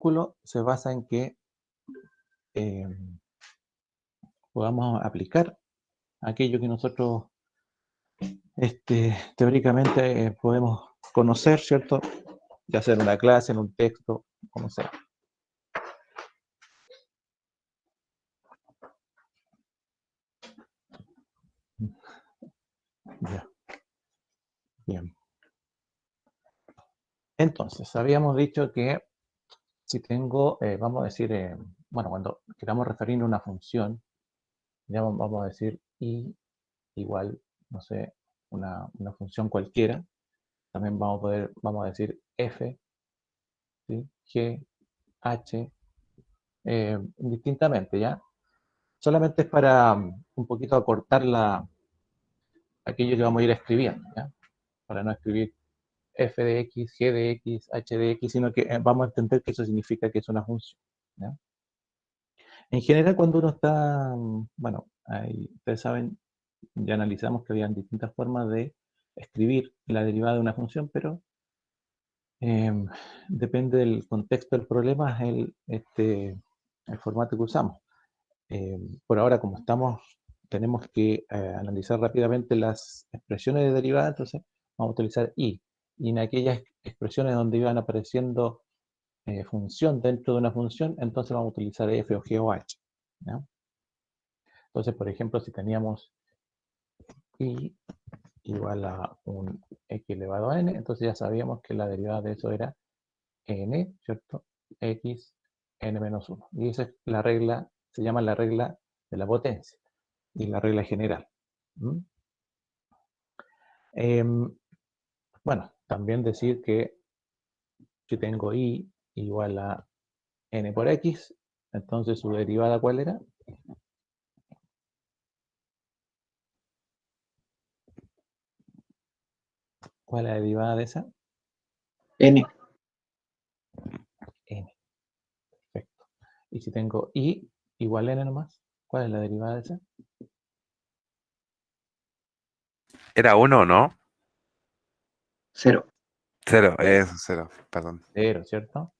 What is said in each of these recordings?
cálculo se basa en que podamos aplicar aquello que nosotros teóricamente podemos conocer, ¿cierto? Ya sea en una clase, en un texto, como sea. Ya. Bien. Entonces, habíamos dicho que si tengo, vamos a decir, bueno, cuando queramos referir a una función, ya vamos a decir y igual, no sé, una función cualquiera, también vamos a decir f, ¿sí? G, h, indistintamente, ¿ya? Solamente es para un poquito acortar aquello que vamos a ir escribiendo, ¿ya? Para no escribir f de x, g de x, h de x, sino que vamos a entender que eso significa que es una función, ¿ya? En general, cuando uno está, bueno, ahí, ustedes saben, ya analizamos que habían distintas formas de escribir la derivada de una función, pero depende del contexto del problema, el formato que usamos. Por ahora, como tenemos que analizar rápidamente las expresiones de derivada, entonces vamos a utilizar y. Y en aquellas expresiones donde iban apareciendo función dentro de una función, entonces vamos a utilizar f o g o h, ¿ya? Entonces, por ejemplo, si teníamos y igual a un x elevado a n, entonces ya sabíamos que la derivada de eso era n, ¿cierto? X, n menos 1. Y esa es la regla, se llama la regla de la potencia, y la regla general. Bueno, también decir que si tengo y igual a n por x, entonces su derivada, ¿cuál era? ¿Cuál es la derivada de esa? N. N. Perfecto. Y si tengo y igual a n nomás, ¿cuál es la derivada de esa? Era 1, ¿no? 0. 0, eso, 0, perdón. 0, ¿cierto?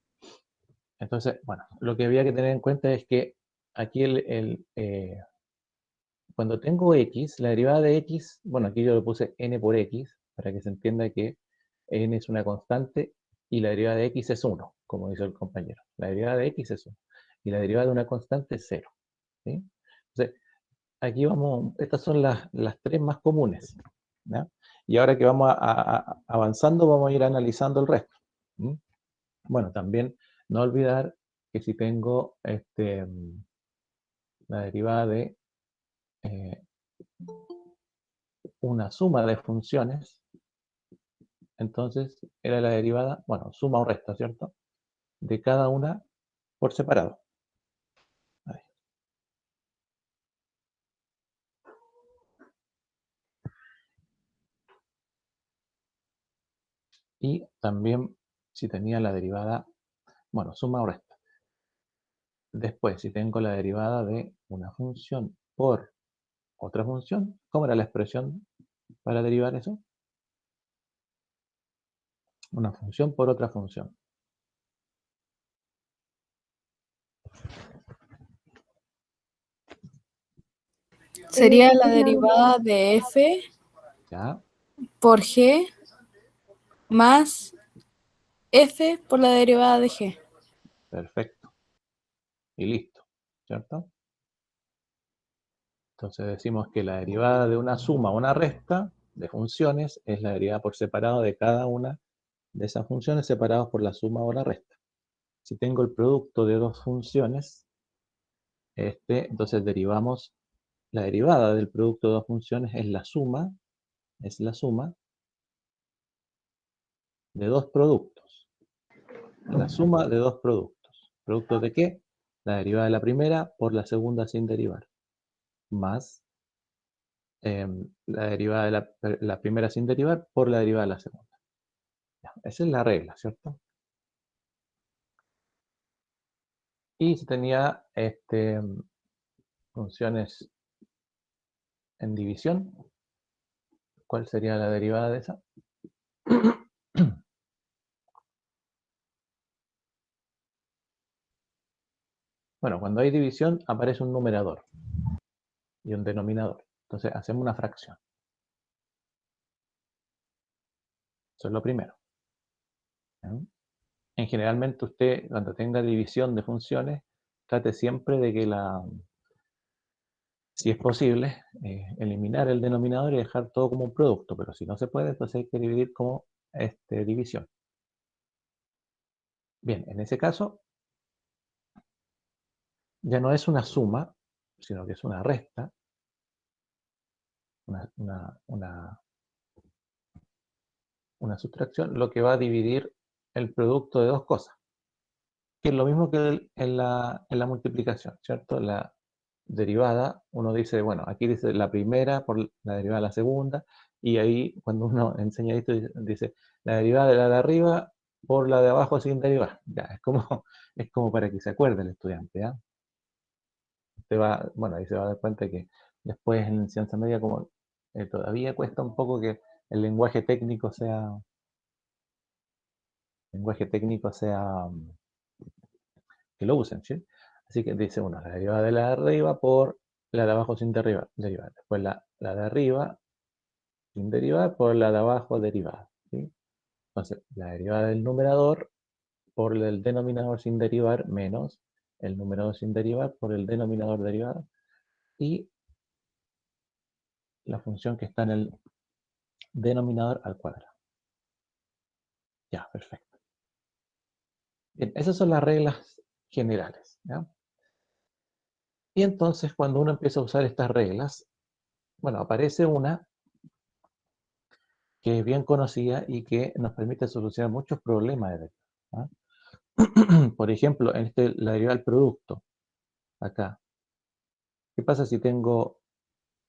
Entonces, bueno, lo que había que tener en cuenta es que aquí cuando tengo x, la derivada de x, bueno, aquí yo le puse n por x, para que se entienda que n es una constante y la derivada de x es 1, como dice el compañero. La derivada de x es 1 y la derivada de una constante es 0. ¿Sí? Entonces, aquí vamos, estas son las tres más comunes, ¿ya? Y ahora que vamos avanzando, vamos a ir analizando el resto. ¿Sí? Bueno, también no olvidar que si tengo la derivada de una suma de funciones, entonces era la derivada, bueno, suma o resta, ¿cierto? De cada una por separado. Ahí. Y también si tenía la derivada, bueno, suma o resta. Después, si tengo la derivada de una función por otra función, ¿cómo era la expresión para derivar eso? Una función por otra función. Sería la derivada de f ¿Ya? por g más f por la derivada de g. Perfecto. Y listo, ¿cierto? Entonces decimos que la derivada de una suma o una resta de funciones es la derivada por separado de cada una de esas funciones separadas por la suma o la resta. Si tengo el producto de dos funciones, entonces derivamos la derivada del producto de dos funciones es la suma de dos productos. La suma de dos productos. ¿Productos de qué? La derivada de la primera por la segunda sin derivar. Más la derivada de la primera sin derivar por la derivada de la segunda. Ya, esa es la regla, ¿cierto? Y si tenía funciones en división, ¿cuál sería la derivada de esa? Bueno, cuando hay división aparece un numerador y un denominador. Entonces hacemos una fracción. Eso es lo primero. ¿Mm? En generalmente usted, cuando tenga división de funciones, trate siempre de que si es posible, eliminar el denominador y dejar todo como un producto, pero si no se puede, entonces hay que dividir como división. Bien, en ese caso, ya no es una suma, sino que es una resta, una sustracción, lo que va a dividir el producto de dos cosas, que es lo mismo que en la multiplicación, ¿cierto? La derivada, uno dice, bueno, aquí dice la primera por la derivada de la segunda, y ahí cuando uno enseña esto dice la derivada de la de arriba por la de abajo sin derivar. Ya, es como para que se acuerde el estudiante, ¿ya? Bueno, ahí se va a dar cuenta que después en ciencia media como todavía cuesta un poco que el lenguaje técnico sea que lo usen, ¿sí? Así que dice uno, la derivada de la de arriba por la de abajo sin derivar. Después la de arriba sin derivar por la de abajo derivada, ¿sí? Entonces, la derivada del numerador por el denominador sin derivar menos el numerador sin derivar por el denominador derivado y la función que está en el denominador al cuadrado. Ya, perfecto. Bien, esas son las reglas generales, ¿ya? Y entonces cuando uno empieza a usar estas reglas, bueno, aparece una que es bien conocida y que nos permite solucionar muchos problemas de derivadas, ¿ah? Por ejemplo, en la derivada del producto, acá. ¿Qué pasa si tengo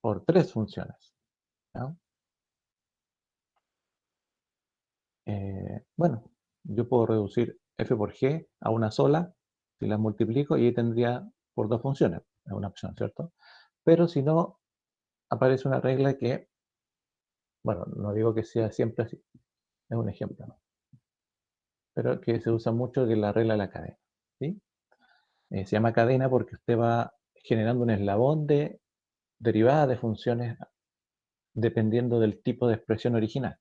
por tres funciones? ¿Ya? Bueno, yo puedo reducir f por g a una sola, si las multiplico, y ahí tendría por dos funciones. Es una opción, ¿cierto? Pero si no, aparece una regla que, bueno, no digo que sea siempre así, es un ejemplo, ¿no? Pero que se usa mucho, que es la regla de la cadena, ¿sí? Se llama cadena porque usted va generando un eslabón de derivadas de funciones dependiendo del tipo de expresión original,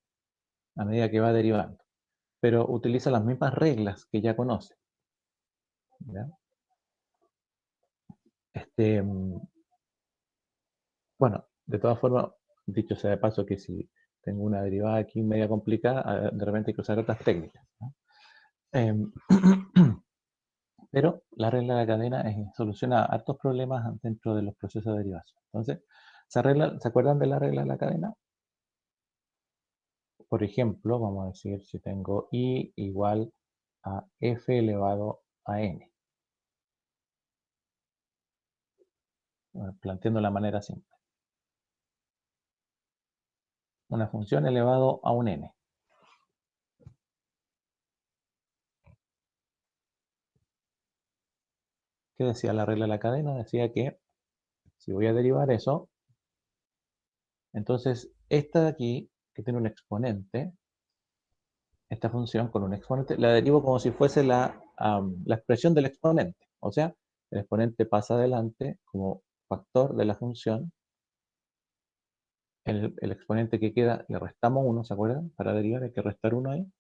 a medida que va derivando. Pero utiliza las mismas reglas que ya conoce, ¿ya? Bueno, de todas formas, dicho sea de paso que si tengo una derivada aquí media complicada, de repente hay que usar otras técnicas, ¿no? Em, Pero la regla de la cadena soluciona hartos problemas dentro de los procesos de derivación. Entonces, ¿se acuerdan de la regla de la cadena? Por ejemplo, vamos a decir si tengo i igual a f elevado a n. Planteando la manera simple. Una función elevado a un n. ¿Qué decía la regla de la cadena? Decía que si voy a derivar eso, entonces esta de aquí, que tiene un exponente, esta función con un exponente, la derivo como si fuese la expresión del exponente. O sea, el exponente pasa adelante como factor de la función. El exponente que queda le restamos 1, ¿se acuerdan? Para derivar hay que restar 1 ahí.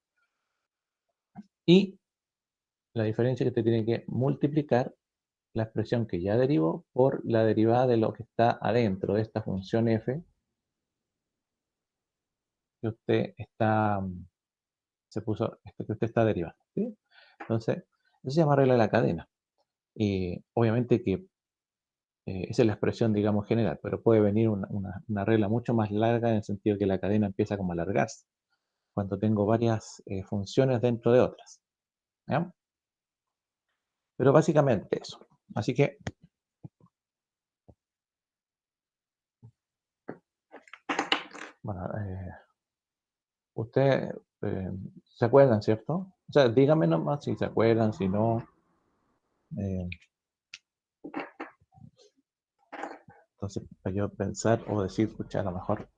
Y la diferencia es que usted tiene que multiplicar la expresión que ya derivó por la derivada de lo que está adentro de esta función f que usted está, que usted está derivando, ¿sí? Entonces, eso se llama regla de la cadena. Y obviamente que esa es la expresión, digamos, general, pero puede venir una regla mucho más larga en el sentido que la cadena empieza como a alargarse, cuando tengo varias funciones dentro de otras, ¿ya? Pero básicamente eso. Así que, bueno, ustedes se acuerdan, ¿cierto? O sea, díganme nomás si se acuerdan, si no. eh, entonces, para yo pensar o decir, escuchar, a lo mejor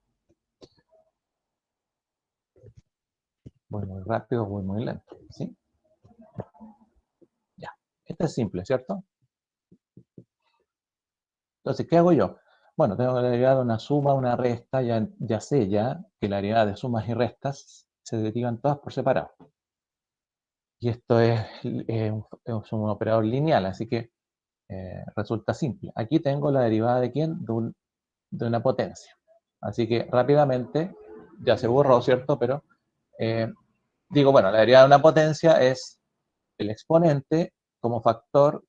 voy muy rápido, voy muy lento, ¿sí? Ya. Esto es simple, ¿cierto? Entonces, ¿qué hago yo? Bueno, tengo la derivada de una suma, una resta, ya sé que la derivada de sumas y restas se derivan todas por separado. Y esto es un operador lineal, así que resulta simple. Aquí tengo la derivada de ¿quién? De una potencia. Así que rápidamente, ya se borró, ¿cierto? Pero digo, bueno, la derivada de una potencia es el exponente como factor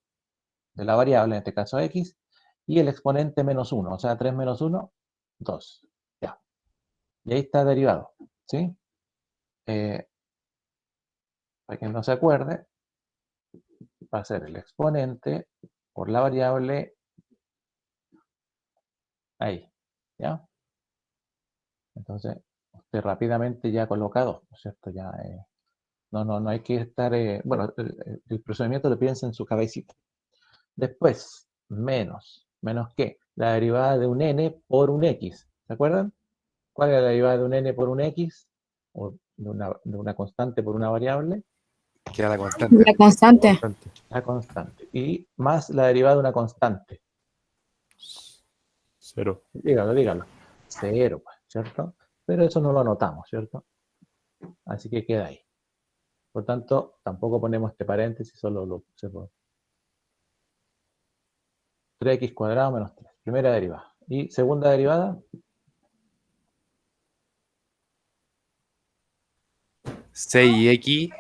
de la variable, en este caso x, y el exponente menos 1, o sea, 3 menos 1, 2. Ya. Y ahí está derivado, ¿sí? Para quien no se acuerde, va a ser el exponente por la variable ahí, ¿ya? Entonces, usted rápidamente ya coloca 2, ¿no es cierto? Ya, no hay que estar, bueno, el procedimiento lo piensa en su cabecita. Después, ¿menos qué? La derivada de un n por un x, ¿se acuerdan? ¿Cuál es la derivada de un n por un x? O de una constante por una variable. Queda la constante. La constante. Constante. La constante. Y más la derivada de una constante. 0. Dígalo. 0, pues, ¿cierto? Pero eso no lo anotamos, ¿cierto? Así que queda ahí. Por tanto, tampoco ponemos este paréntesis, solo lo puse por 3x cuadrado menos 3. Primera derivada. Y segunda derivada, 6x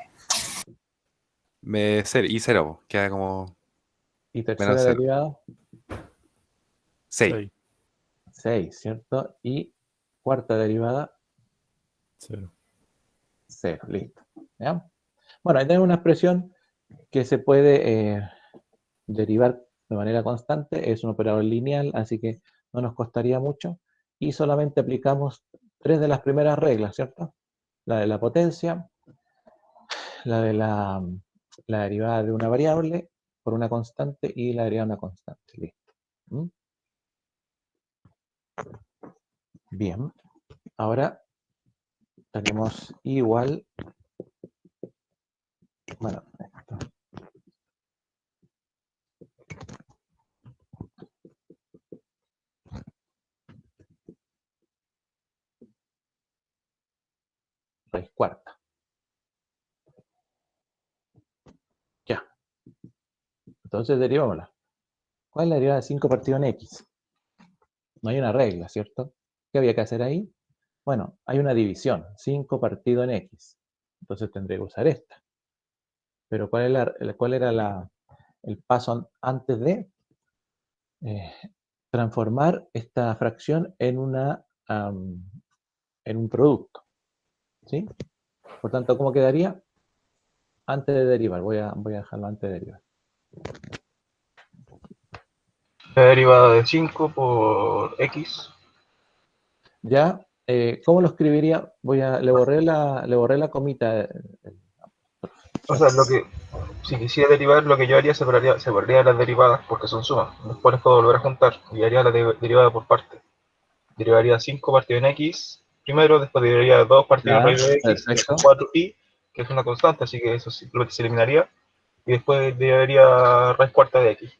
y 0. Queda como y menos tercera 0. derivada, 6. 6. 6, ¿cierto? Y cuarta derivada, 0. 0. Listo. ¿Ya? Bueno, ahí tenemos una expresión que se puede derivar de manera constante. Es un operador lineal, así que no nos costaría mucho. Y solamente aplicamos 3 de las primeras reglas, ¿cierto? La de la potencia, la de la derivada de una variable por una constante y la derivada de una constante. Listo. ¿Mm? Bien. Ahora tenemos igual. Bueno, esto. Raíz cuarta. Ya. Entonces derivámosla. ¿Cuál es la derivada de 5 partido en x? No hay una regla, ¿cierto? ¿Qué había que hacer ahí? Bueno, hay una división, 5 partido en x. Entonces tendré que usar esta. Pero ¿cuál era el paso antes de transformar esta fracción en un producto? ¿Sí? Por tanto, ¿cómo quedaría? Antes de derivar. Voy a dejarlo antes de derivar. La derivada de 5 por x. Ya, ¿cómo lo escribiría? Le borré la comita. O sea, si quisiera derivar, lo que yo haría, separaría las derivadas porque son sumas. Después las puedo volver a juntar y haría la derivada por parte. Derivaría 5 partido en x primero, después derivaría 2 partido en Ya, raíz de x, que perfecto. son 4y, que es una constante, así que eso simplemente se eliminaría. Y después derivaría raíz cuarta de x.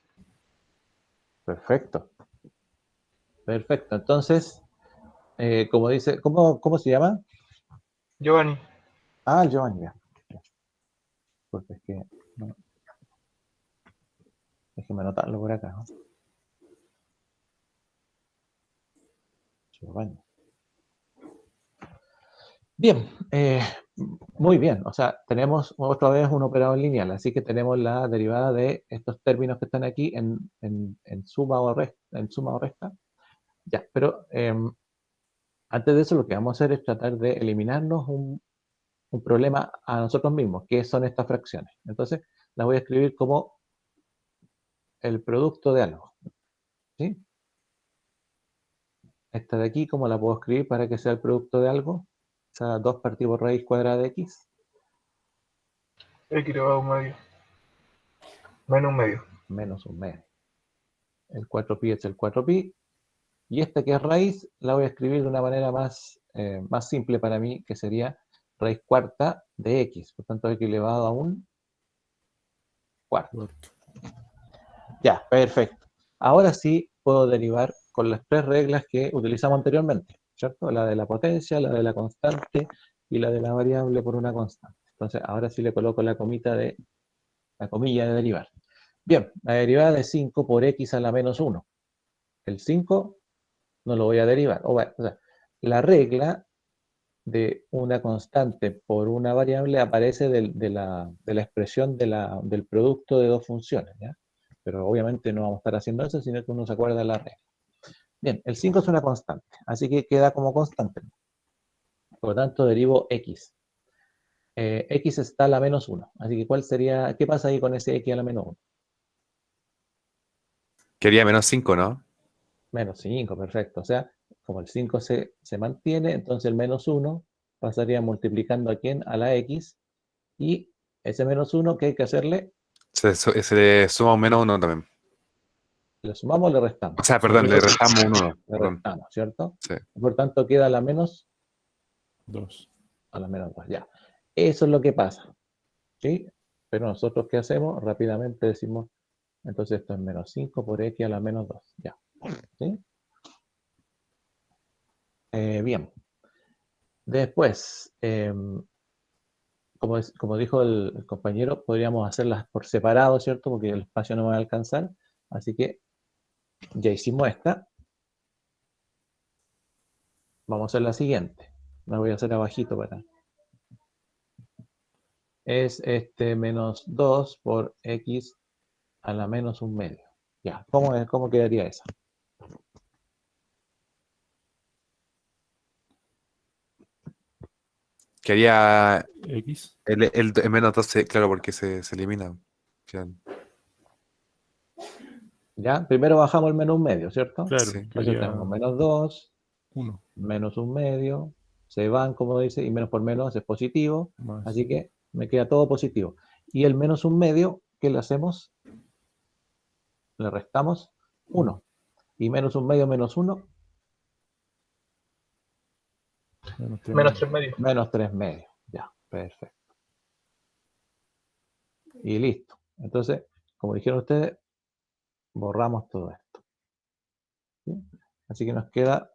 Perfecto. Perfecto. Entonces, como dice, ¿cómo se llama? Giovanni, Ah, Giovanni. Ya. Porque es que. No, déjeme anotarlo por acá, ¿no? Giovanni. Bien, muy bien. O sea, tenemos otra vez un operador lineal, así que tenemos la derivada de estos términos que están aquí en suma o resta. Ya, pero antes de eso lo que vamos a hacer es tratar de eliminarnos un problema a nosotros mismos, que son estas fracciones. Entonces, las voy a escribir como el producto de algo. ¿Sí? Esta de aquí, ¿cómo la puedo escribir para que sea el producto de algo? O sea, 2 partido por raíz cuadrada de x. x elevado a un medio. Menos un medio. Menos un medio. El 4pi es el 4pi. Y esta que es raíz, la voy a escribir de una manera más simple para mí, que sería raíz cuarta de x. Por tanto, x elevado a un cuarto. Ya, perfecto. Ahora sí, puedo derivar con las tres reglas que utilizamos anteriormente, ¿cierto? La de la potencia, la de la constante y la de la variable por una constante. Entonces, ahora sí le coloco la comilla de derivar. Bien, la derivada de 5 por x a la menos 1. El 5 no lo voy a derivar. O sea, la regla de una constante por una variable aparece de la expresión del producto de dos funciones, ¿ya? Pero obviamente no vamos a estar haciendo eso, sino que uno se acuerda de la regla. Bien, el 5 es una constante, así que queda como constante. Por lo tanto, derivo x. X está a la menos 1. Así que, ¿qué pasa ahí con ese x a la menos 1? Quería menos 5, ¿no? Menos 5, perfecto. O sea, como el 5 se mantiene, entonces el menos 1 pasaría multiplicando a quién, a la x, y ese menos 1, ¿qué hay que hacerle? Se le suma un menos 1 también. ¿Le sumamos o le restamos? O sea, perdón, le restamos un 1. Le Perdón. restamos, ¿cierto? Sí. Por tanto, queda la menos 2. a la menos 2, ya. Eso es lo que pasa, ¿sí? Pero nosotros, ¿qué hacemos? Rápidamente decimos, entonces esto es menos 5 por x a la menos 2, ya. ¿Sí? Bien. Después, como dijo el compañero, podríamos hacerlas por separado, ¿cierto? Porque el espacio no va a alcanzar. Así que ya hicimos esta. Vamos a hacer la siguiente. La voy a hacer abajito para... Es menos 2 por x a la menos 1/2. Ya, ¿cómo quedaría esa? Quería X. el menos 2, claro, porque se elimina. Quedan- Ya, primero bajamos el menos 1/2, ¿cierto? Claro, Sí. Entonces quería tenemos menos 2, 1 menos 1/2, se van, como dice, y menos por menos es positivo, más. así que me queda todo positivo. Y el menos 1/2, ¿qué le hacemos? Le restamos 1. Y menos 1/2 menos 1, Menos 3 Menos 3 medios. menos 3/2. Ya, perfecto. Y listo. Entonces, como dijeron ustedes, borramos todo esto. ¿Sí? Así que nos queda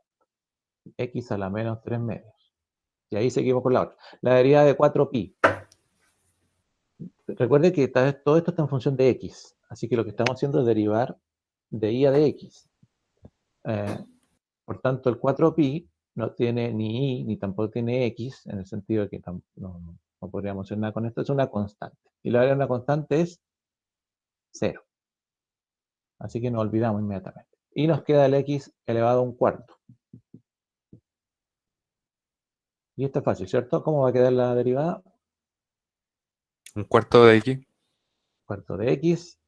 x a la menos 3/2. Y ahí seguimos con la otra. La derivada de 4pi. Recuerde que todo esto está en función de x. Así que lo que estamos haciendo es derivar de y a de x. Por tanto, el 4pi no tiene ni y ni tampoco tiene x, en el sentido de que no podríamos hacer nada con esto. Es una constante. Y la variable de una constante es 0. Así que nos olvidamos inmediatamente. Y nos queda el x elevado a un cuarto. Y esto es fácil, ¿cierto? ¿Cómo va a quedar la derivada? Un cuarto de X, Cuarto de x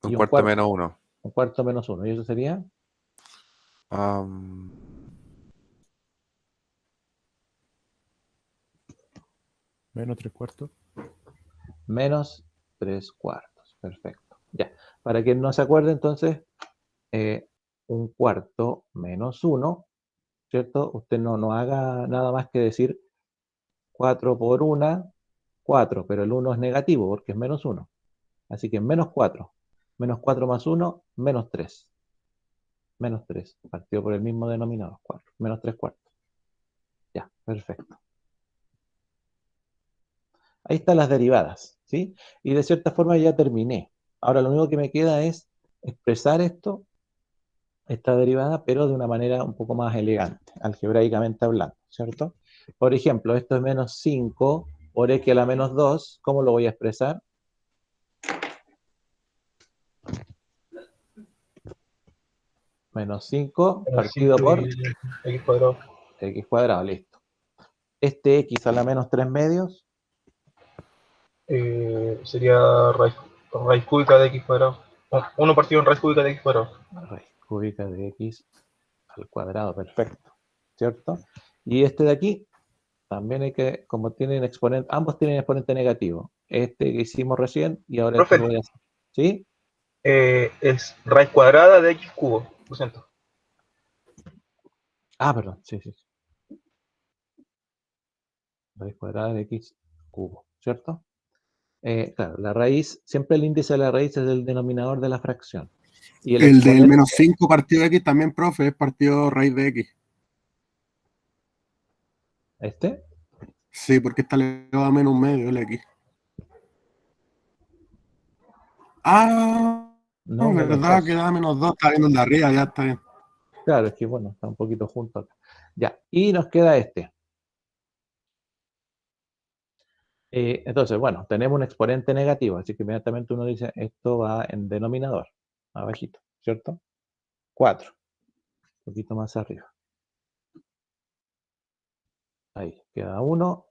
un y un cuarto menos 1. cuarto menos 1. Y eso sería Menos 3 cuartos. menos 3/4. Perfecto. Ya. Para quien no se acuerde, entonces, un cuarto menos 1, ¿cierto? Usted no haga nada más que decir 4 por 1, 4, pero el 1 es negativo porque es menos 1. Así que menos 4. Menos 4 más 1, menos 3. Menos 3. Partido por el mismo denominador, 4. Menos 3/4. Ya, perfecto. Ahí están las derivadas, ¿sí? Y de cierta forma ya terminé. Ahora lo único que me queda es expresar esta derivada, pero de una manera un poco más elegante, algebraicamente hablando, ¿cierto? Por ejemplo, esto es menos 5 por x a la menos 2. ¿Cómo lo voy a expresar? Menos 5 Menos partido 5 por y x cuadrado. x cuadrado, listo. Este x a la menos 3/2, Sería raíz cúbica de x cuadrado. 1 partido en raíz cúbica de x cuadrado. raíz cúbica de x al cuadrado, perfecto, ¿cierto? Y este de aquí, también hay que, como tienen exponente, ambos tienen exponente negativo. Este que hicimos recién y ahora este Profe, lo voy a hacer. ¿Sí? es raíz cuadrada de x cubo. Lo siento. Ah, perdón, sí, sí. Raíz cuadrada de x cubo, ¿cierto? Claro, la raíz, siempre el índice de la raíz es el denominador de la fracción. Y El del exponente, menos 5 partido de X también, profe, es partido raíz de X. ¿este? Sí, porque está elevado a menos medio el X. Ah, No, menos verdad, 2. que da menos 2, está viendo el de arriba, ya está bien. Claro, es que bueno, está un poquito junto acá. Ya, y nos queda este. Entonces, bueno, tenemos un exponente negativo, así que inmediatamente uno dice, esto va en denominador, abajito, ¿cierto? 4, un poquito más arriba. Ahí, queda 1.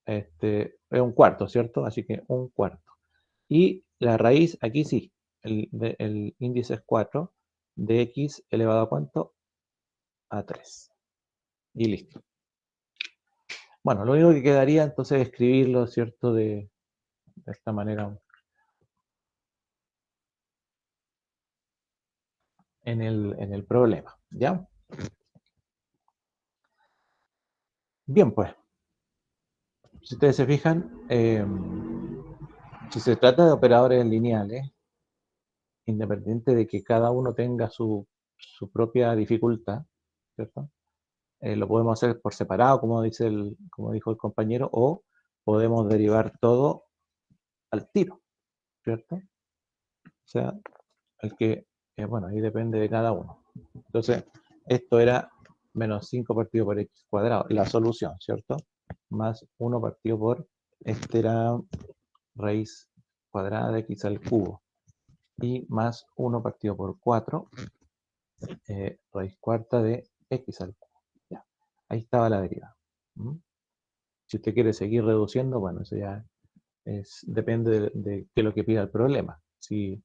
Este, es un cuarto, ¿cierto? Así que un cuarto. Y la raíz, aquí sí, el índice es 4, de x elevado a ¿cuánto? A 3. Y listo. Bueno, lo único que quedaría entonces es escribirlo, ¿cierto? De esta manera en el problema, ¿ya? Bien, pues, si ustedes se fijan, si se trata de operadores lineales, independiente de que cada uno tenga su propia dificultad, ¿cierto? Lo podemos hacer por separado, como dijo el compañero, o podemos derivar todo al tiro, ¿cierto? O sea, bueno, ahí depende de cada uno. Entonces, esto era menos 5 partido por x cuadrado, la solución, ¿cierto? Más 1 partido por, este era raíz cuadrada de x al cubo, y más 1 partido por 4, raíz cuarta de x al cubo. Ya. Ahí estaba la derivada. ¿Mm? Si usted quiere seguir reduciendo, bueno, eso ya depende de qué es lo que pida el problema. Si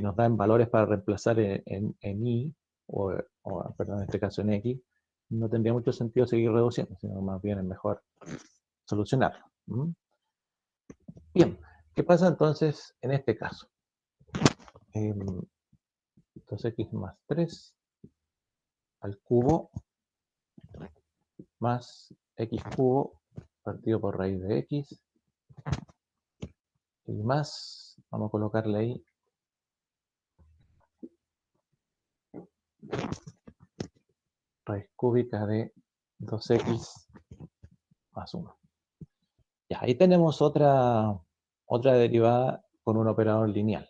nos dan valores para reemplazar en y, perdón, en este caso en x, no tendría mucho sentido seguir reduciendo, sino más bien es mejor solucionarlo. ¿Mm? Bien, ¿qué pasa entonces en este caso? Entonces x más 3 al cubo más x cubo partido por raíz de x y más, vamos a colocarle ahí, raíz cúbica de 2x más 1. Ya, ahí tenemos otra derivada con un operador lineal.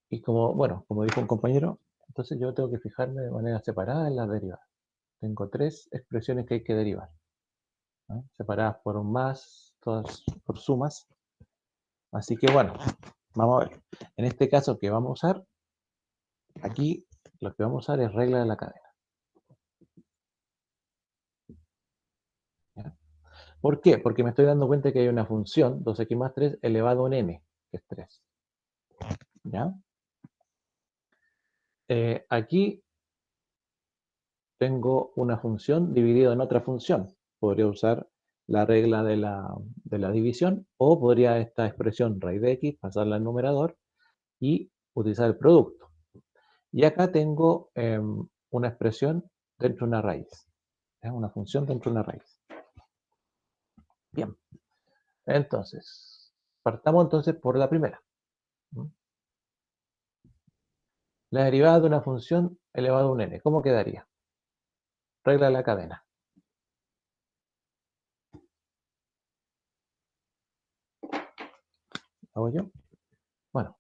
Y como dijo un compañero, entonces yo tengo que fijarme de manera separada en las derivadas. Tengo 3 expresiones que hay que derivar, ¿no? Separadas por un más, todas por sumas. Así que bueno, vamos a ver. En este caso, ¿qué vamos a usar? Aquí lo que vamos a usar es regla de la cadena. ¿Ya? ¿Por qué? Porque me estoy dando cuenta que hay una función, 2x más 3, elevado a un n, que es 3. ¿Ya? Aquí tengo una función dividida en otra función. Podría usar la regla de la división, o podría esta expresión raíz de x pasarla al numerador y utilizar el producto. Y acá tengo una expresión dentro de una raíz. ¿Ya? Una función dentro de una raíz. Bien. Entonces, partamos entonces por la primera. La derivada de una función elevado a un n. ¿Cómo quedaría? Regla de la cadena. ¿Hago yo? Bueno,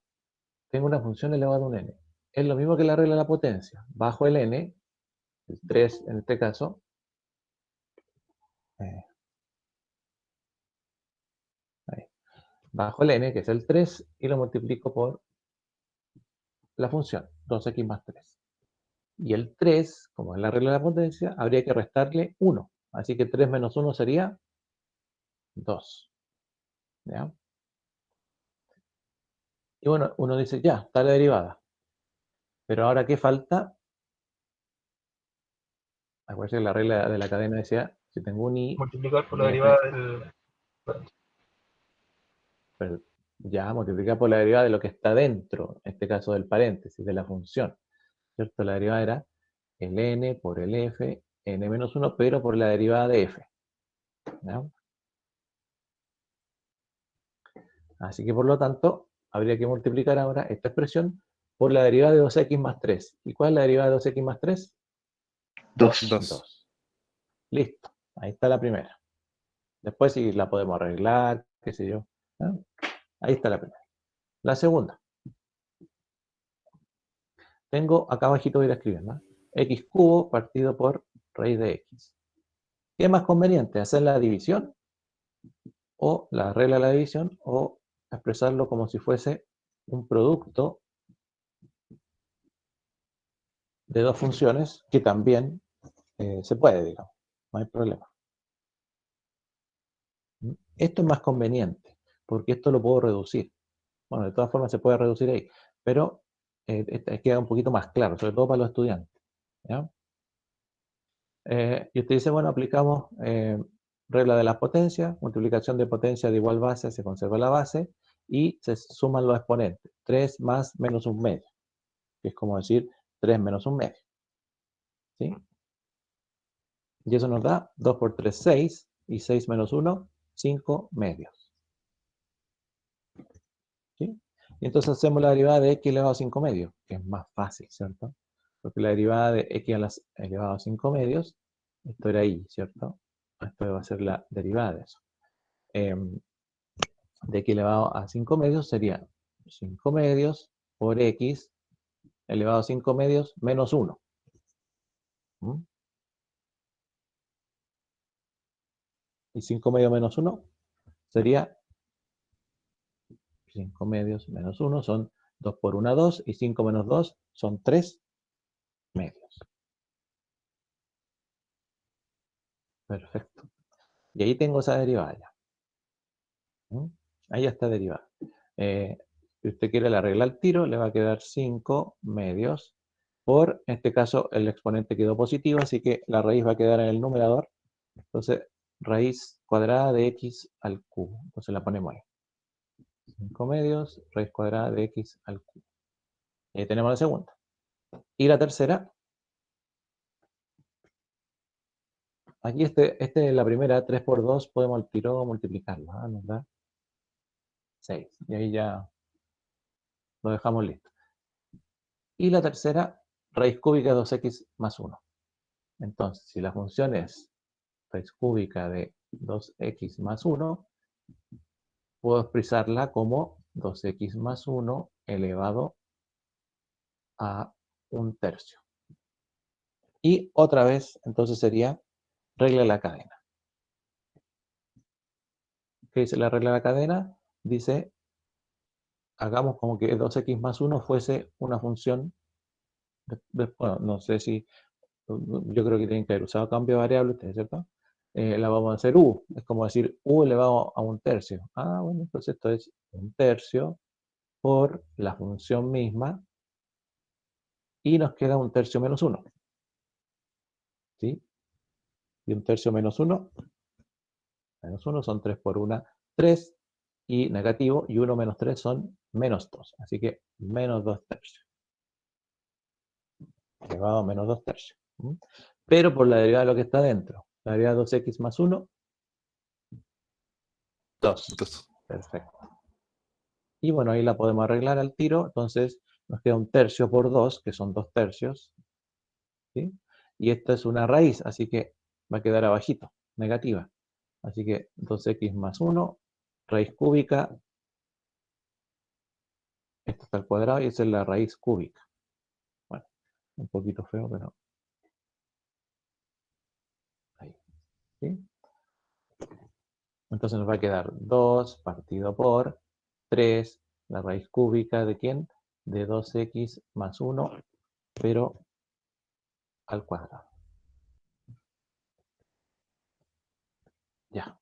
tengo una función elevada a un n. Es lo mismo que la regla de la potencia. Bajo el n, el 3 en este caso, ahí, bajo el n, que es el 3, y lo multiplico por la función, 2x más 3. Y el 3, como es la regla de la potencia, habría que restarle 1. Así que 3 menos 1 sería 2. ¿Ya? Y bueno, uno dice, ya, está la derivada. Pero ahora, ¿qué falta? Acuérdense que la regla de la cadena decía, si tengo un i, Multiplicar por la mi derivada f, del... pero ya multiplicar por la derivada de lo que está dentro, en este caso del paréntesis, de la función. ¿Cierto? La derivada era el n por el f, n menos 1, pero por la derivada de f. ¿Ya? Así que por lo tanto, habría que multiplicar ahora esta expresión por la derivada de 2x más 3. ¿Y cuál es la derivada de 2x más 3? 2. 2. Listo. Ahí está la primera. Después si la podemos arreglar, qué sé yo. ¿No? Ahí está la primera. La segunda. Tengo acá abajito, voy a ir escribiendo, ¿no? X cubo partido por raíz de x. ¿Qué es más conveniente? ¿Hacer la división? O la regla de la división, o expresarlo como si fuese un producto de dos funciones que también se puede, digamos. No hay problema. Esto es más conveniente, porque esto lo puedo reducir. Bueno, de todas formas se puede reducir ahí, pero queda un poquito más claro, sobre todo para los estudiantes. ¿Ya? Y usted dice, bueno, aplicamos regla de las potencias, multiplicación de potencia de igual base, se conserva la base, y se suman los exponentes, 3 más menos un medio, que es como decir 3 menos un medio. ¿Sí? Y eso nos da 2 por 3, 6, y 6 menos 1, 5 medios. ¿Sí? Y entonces hacemos la derivada de x elevado a 5 medios, que es más fácil, ¿cierto? Porque la derivada de x elevado a 5 medios, esto era y, ¿cierto? Esto va a ser la derivada de eso. De x elevado a 5 medios sería 5 medios por x elevado a 5 medios menos 1. ¿Mm? Y 5 medios menos 1 sería 5 medios menos 1 son 2 por 1, 2, y 5 menos 2 son 3 medios. Perfecto. Y ahí tengo esa derivada ya. ¿Mm? Ahí ya está derivada. Si usted quiere la regla al tiro, le va a quedar 5 medios por, en este caso, el exponente quedó positivo, así que la raíz va a quedar en el numerador. Entonces, raíz cuadrada de x al cubo. Entonces la ponemos ahí. 5 medios, raíz cuadrada de x al cubo. Y ahí tenemos la segunda. Y la tercera. Aquí este es la primera, 3 por 2, podemos al tiro multiplicarlo. ¿Ah? Nos da 6. Y ahí ya lo dejamos listo. Y la tercera, raíz cúbica de 2x más 1. Entonces, si la función es raíz cúbica de 2x más 1, puedo expresarla como 2x más 1 elevado a 1/3. Y otra vez, entonces sería regla de la cadena. ¿Qué dice la regla de la cadena? Dice, hagamos como que 2x más 1 fuese una función, bueno, no sé si, yo creo que tienen que haber usado cambio de variable ustedes, ¿cierto? La vamos a hacer u, es como decir u elevado a 1/3. Ah, bueno, entonces esto es 1/3 por la función misma, y nos queda 1/3 menos 1. ¿Sí? Y 1/3 menos 1, son 3 por 1, 3, y negativo, y 1 menos 3 son menos 2. Así que menos 2/3. Elevado a menos 2/3. Pero por la derivada de lo que está dentro. La derivada de 2x más 1, 2. 2. Perfecto. Y bueno, ahí la podemos arreglar al tiro. Entonces nos queda 1/3 por 2, que son 2/3. ¿Sí? Y esta es una raíz, así que va a quedar abajito, negativa. Así que 2x más 1, raíz cúbica. Esto está al cuadrado y esa es la raíz cúbica. Bueno, un poquito feo, pero ahí. ¿Sí? Entonces nos va a quedar 2 partido por 3, la raíz cúbica ¿de quién? De 2x más 1, pero al cuadrado. Ya.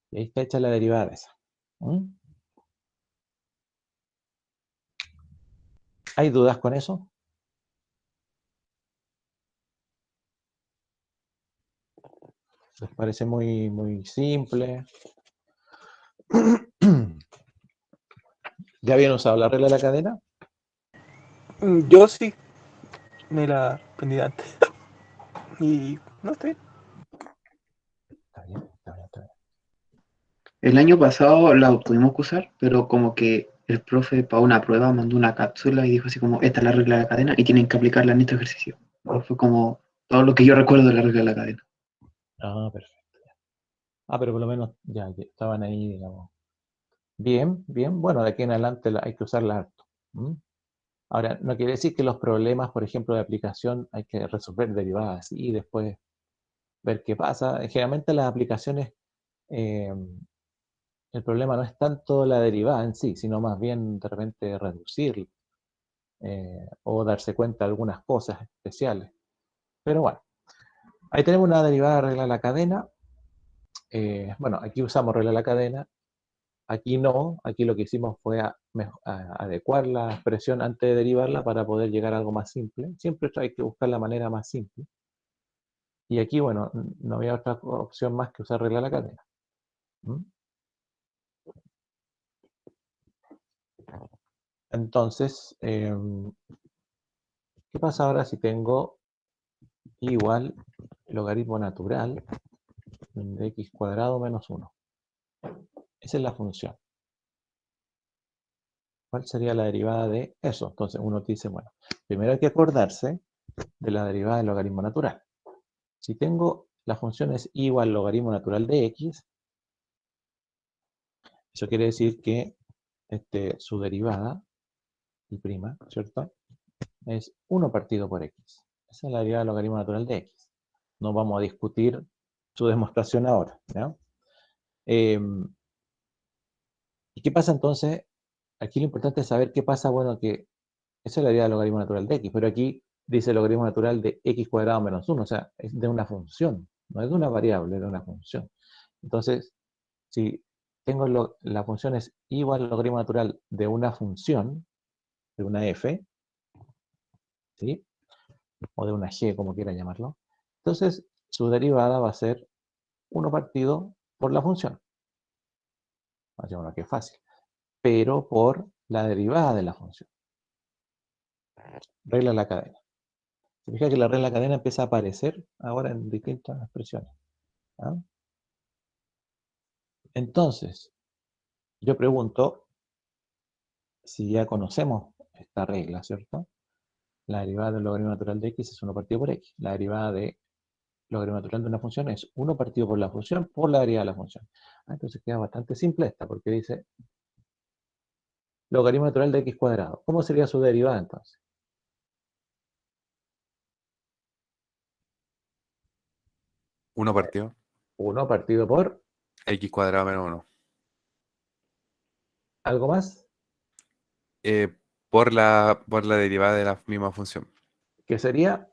Y ahí está hecha la derivada de esa. ¿Hay dudas con eso? ¿Les parece muy, muy simple? ¿Ya habían usado la regla de la cadena? Yo sí, me la aprendí antes. Y no estoy. Está bien, está bien, está bien. El año pasado la pudimos usar, pero como que el profe para una prueba mandó una cápsula y dijo así como, esta es la regla de la cadena y tienen que aplicarla en este ejercicio. Pero fue como todo lo que yo recuerdo de la regla de la cadena. Ah, perfecto. Ah, pero por lo menos ya estaban ahí, digamos. Bien, bien. Bueno, de aquí en adelante hay que usarla harto. ¿Mm? Ahora, no quiere decir que los problemas, por ejemplo, de aplicación hay que resolver derivadas y después ver qué pasa. Generalmente las aplicaciones, eh, el problema no es tanto la derivada en sí, sino más bien de repente reducir o darse cuenta de algunas cosas especiales. Pero bueno, ahí tenemos una derivada regla de la cadena. Bueno, aquí usamos regla de la cadena. Aquí no, aquí lo que hicimos fue adecuar la expresión antes de derivarla para poder llegar a algo más simple. Siempre hay que buscar la manera más simple. Y aquí, bueno, no había otra opción más que usar regla de la cadena. ¿Mm? Entonces, ¿qué pasa ahora si tengo igual logaritmo natural de x cuadrado menos 1? Esa es la función. ¿Cuál sería la derivada de eso? Entonces uno dice, bueno, primero hay que acordarse de la derivada del logaritmo natural. Si tengo la función es igual al logaritmo natural de x, eso quiere decir que su derivada, y prima, ¿cierto? Es 1 partido por x. Esa es la derivada del logaritmo natural de x. No vamos a discutir su demostración ahora, ¿no? ¿Y qué pasa entonces? Aquí lo importante es saber qué pasa, bueno, que esa es la derivada del logaritmo natural de x, pero aquí dice el logaritmo natural de x cuadrado menos 1, o sea, es de una función, no es de una variable, es de una función. Entonces, si tengo la función es igual al logaritmo natural de una función, de una f, ¿sí? O de una g, como quiera llamarlo, entonces su derivada va a ser 1 partido por la función. Vamos que es fácil, pero por la derivada de la función. Regla de la cadena. Se fija que la regla de la cadena empieza a aparecer ahora en distintas expresiones. ¿Ah? Entonces, yo pregunto si ya conocemos esta regla, ¿cierto? La derivada del logaritmo natural de x es 1 partido por x. La derivada de logaritmo natural de una función es 1 partido por la función por la derivada de la función. Entonces queda bastante simple esta, porque dice logaritmo natural de x cuadrado. ¿Cómo sería su derivada entonces? 1 partido. 1 partido por X cuadrado menos 1. algo más, Por la derivada de la misma función. que sería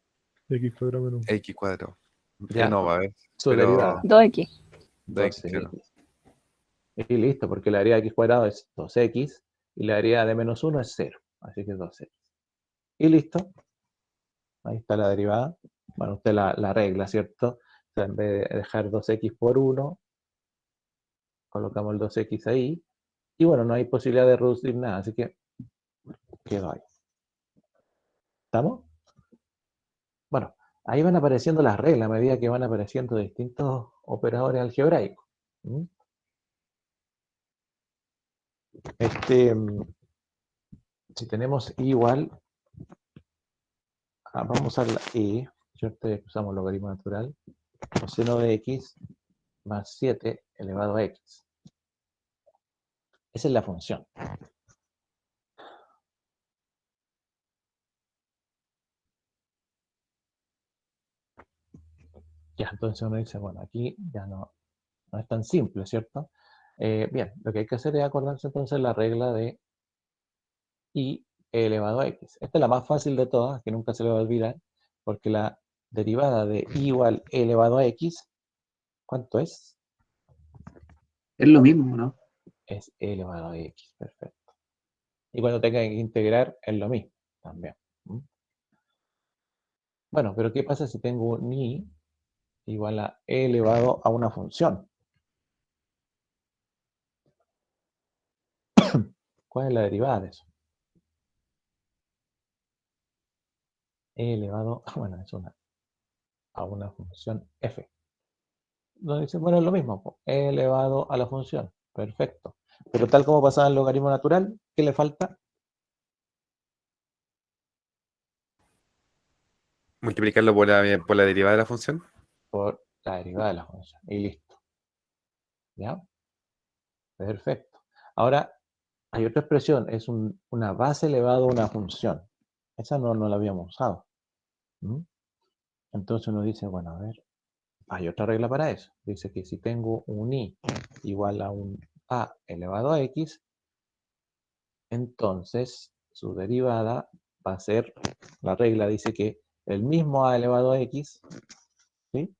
X cuadrado menos 1. X cuadrado. ya No, a ver. su derivada. 2x. 2x, claro. 12x. Y listo, porque la derivada de x cuadrado es 2x y la derivada de menos 1 es 0. Así que es 2x. Y listo. Ahí está la derivada. Bueno, usted la regla, ¿cierto? O sea, en vez de dejar 2x por 1, colocamos el 2x ahí. Y bueno, no hay posibilidad de reducir nada, así que quedó ahí. ¿Estamos? Bueno, ahí van apareciendo las reglas a medida que van apareciendo distintos operadores algebraicos. ¿Mm? Si tenemos igual, vamos a usar la e, ¿cierto? Usamos logaritmo natural, coseno de x más 7 elevado a x. Esa es la función. Ya, entonces uno dice, bueno, aquí ya no es tan simple, ¿cierto? Bien, lo que hay que hacer es acordarse entonces la regla de i elevado a x. Esta es la más fácil de todas, que nunca se le va a olvidar, porque la derivada de i igual e elevado a x, ¿cuánto es? Es lo mismo, ¿no? Es e elevado a x, perfecto. Y cuando tenga que integrar, es lo mismo también. ¿Mm? Bueno, pero ¿qué pasa si tengo un i igual a e elevado a una función? ¿Cuál es la derivada de eso? E elevado, bueno, es a una función f. Donde dice, bueno, es lo mismo, e elevado a la función. Perfecto. Pero tal como pasaba en el logaritmo natural, ¿qué le falta? Multiplicarlo por la derivada de la función. Por la derivada de la función. Y listo. ¿Ya? Perfecto. Ahora, hay otra expresión, es una base elevado a una función. Esa no la habíamos usado. ¿Mm? Entonces uno dice, bueno, a ver, hay otra regla para eso. Dice que si tengo un i igual a un a elevado a x, entonces su derivada va a ser, la regla dice que el mismo a elevado a x, ¿sí?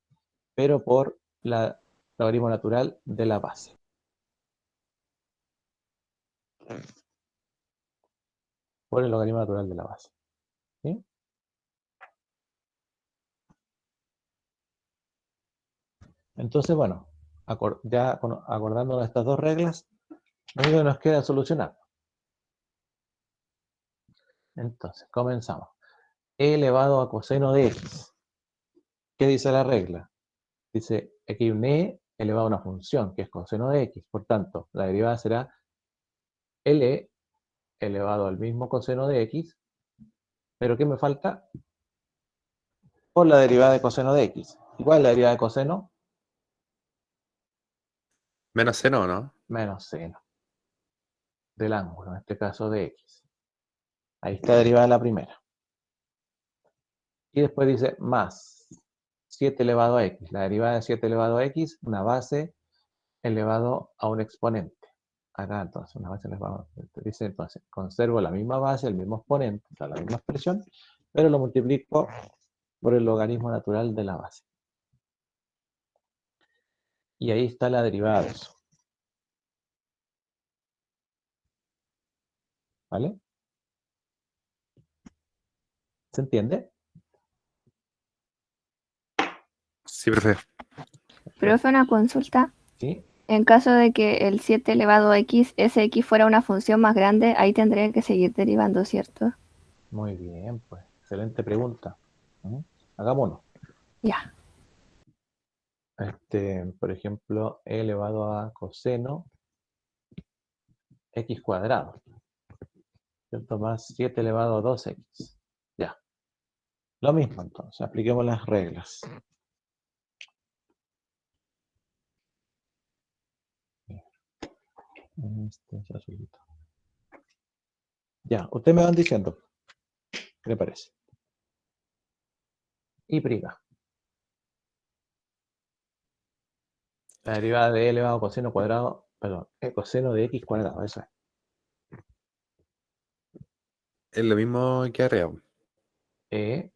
Pero por la logaritmo natural de la base. Por el logaritmo natural de la base. ¿Sí? Entonces, bueno, acordando de estas dos reglas, lo único que nos queda es solucionar. Entonces, comenzamos. E elevado a coseno de x. ¿Qué dice la regla? Dice que hay un e elevado a una función, que es coseno de x. Por tanto, la derivada será le elevado al mismo coseno de x. ¿Pero qué me falta? Por la derivada de coseno de x. ¿Y cuál es la derivada de coseno? Menos seno, ¿no? Menos seno del ángulo, en este caso de x. Ahí está derivada la primera. Y después dice más 7 elevado a x. La derivada de 7 elevado a x, una base elevado a un exponente. Acá entonces, una base elevado. Dice entonces, conservo la misma base, el mismo exponente, o sea, la misma expresión, pero lo multiplico por el logaritmo natural de la base. Y ahí está la derivada de eso. ¿Vale? ¿Se entiende? Sí, profe. Profe, una consulta. ¿Sí? En caso de que el 7 elevado a x, ese x fuera una función más grande, ahí tendría que seguir derivando, ¿cierto? Muy bien, pues. Excelente pregunta. Hagámonos. Ya. Por ejemplo, e elevado a coseno x cuadrado. ¿Cierto? Más 7 elevado a 2x. Ya. Lo mismo entonces, apliquemos las reglas. Es azulito. Ya, ustedes me van diciendo. ¿Qué le parece? Y prima. La derivada de e elevado a coseno cuadrado, perdón, coseno de x cuadrado, eso es. Es lo mismo que arriba. E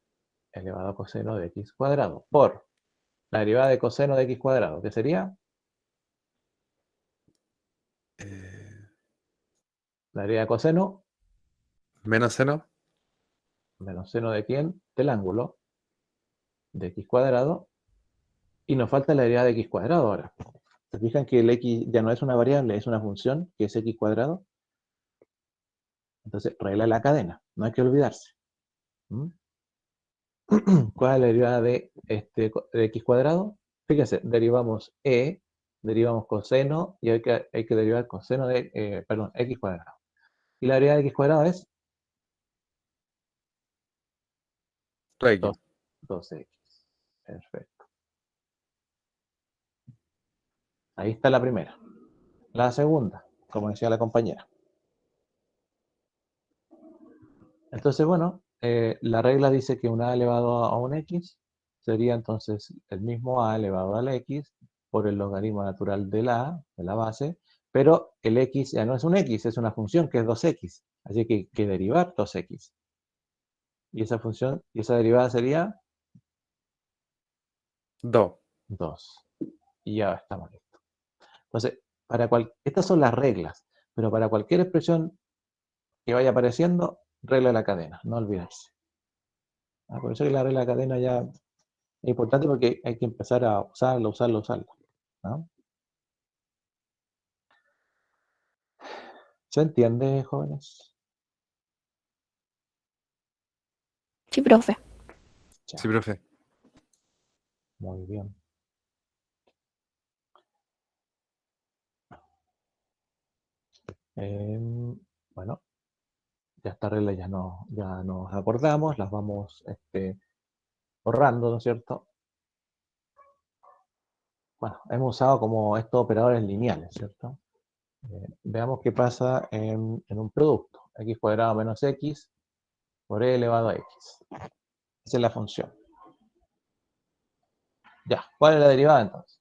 elevado a coseno de x cuadrado por la derivada de coseno de x cuadrado, que sería Eh, la derivada de coseno menos seno. menos seno de quién, del ángulo de x cuadrado, y nos falta la derivada de x cuadrado ahora. ¿Se fijan que el x ya no es una variable, es una función, que es x cuadrado? Entonces, regla de la cadena, no hay que olvidarse. ¿Mm? ¿Cuál es la derivada de x cuadrado? Fíjense, derivamos derivamos coseno, y hay que derivar coseno de, perdón, x cuadrado. Y la derivada de x cuadrado es X. 2x. Perfecto. Ahí está la primera. La segunda, como decía la compañera. Entonces, bueno, la regla dice que un a elevado a un x sería entonces el mismo a elevado al x por el logaritmo natural de la base, pero el x ya no es un x, es una función que es 2x. Así que hay que derivar 2x. Y esa función, y esa derivada sería 2. 2. Y ya estamos listos. Entonces, estas son las reglas, pero para cualquier expresión que vaya apareciendo, regla de la cadena, no olvidarse. Por eso que la regla de la cadena ya es importante porque hay que empezar a usarlo. ¿No? ¿Se entiende, jóvenes? Sí, profe. Ya, Sí, profe. muy bien. Bueno, ya esta regla ya nos acordamos, las vamos borrando, ¿no es cierto? Bueno, hemos usado como estos operadores lineales, ¿cierto? Veamos qué pasa en un producto. X cuadrado menos X por E elevado a X. Esa es la función. Ya, ¿cuál es la derivada entonces?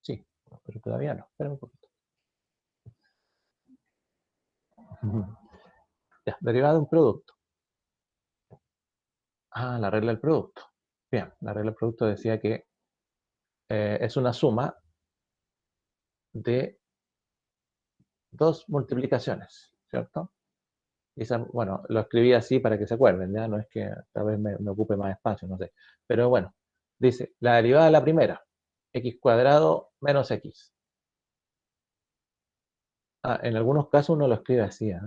Sí, pero todavía no. Espérame un poquito. Ya, derivada de un producto. Ah, la regla del producto. Bien, la regla del producto decía que es una suma de dos multiplicaciones, ¿cierto? Y bueno, lo escribí así para que se acuerden, ¿ya? No es que tal vez me ocupe más espacio, no sé. Pero bueno, dice, la derivada de la primera, x cuadrado menos x. Ah, en algunos casos uno lo escribe así, ¿eh?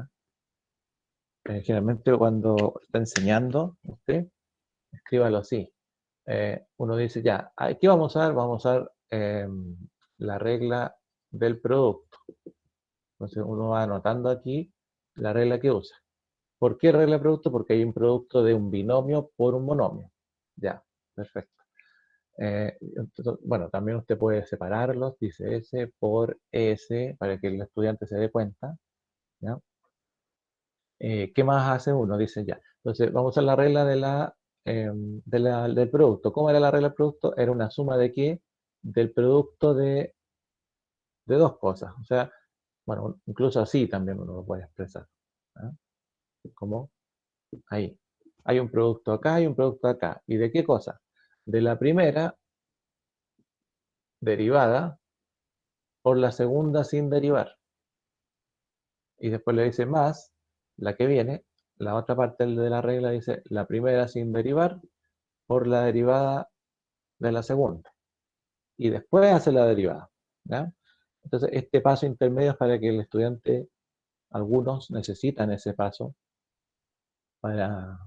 Generalmente cuando está enseñando, usted, escríbalo así. Uno dice, ya, ¿qué vamos a ver? Vamos a ver la regla del producto. Entonces uno va anotando aquí la regla que usa. ¿Por qué regla de producto? Porque hay un producto de un binomio por un monomio. Ya, perfecto. Entonces, bueno, también usted puede separarlos, dice S por S, para que el estudiante se dé cuenta. ¿Ya? ¿Qué más hace uno? Dice ya. Entonces, vamos a la regla del producto. ¿Cómo era la regla del producto? Era una suma de qué? Del producto de dos cosas. O sea, bueno, incluso así también uno lo puede expresar. ¿Ah? Como ahí. Hay un producto acá y un producto acá. ¿Y de qué cosa? De la primera derivada por la segunda sin derivar. Y después le dice más, la que viene, la otra parte de la regla dice la primera sin derivar por la derivada de la segunda. Y después hace la derivada. ¿Ya? Entonces, este paso intermedio es para que el estudiante, algunos necesitan ese paso para,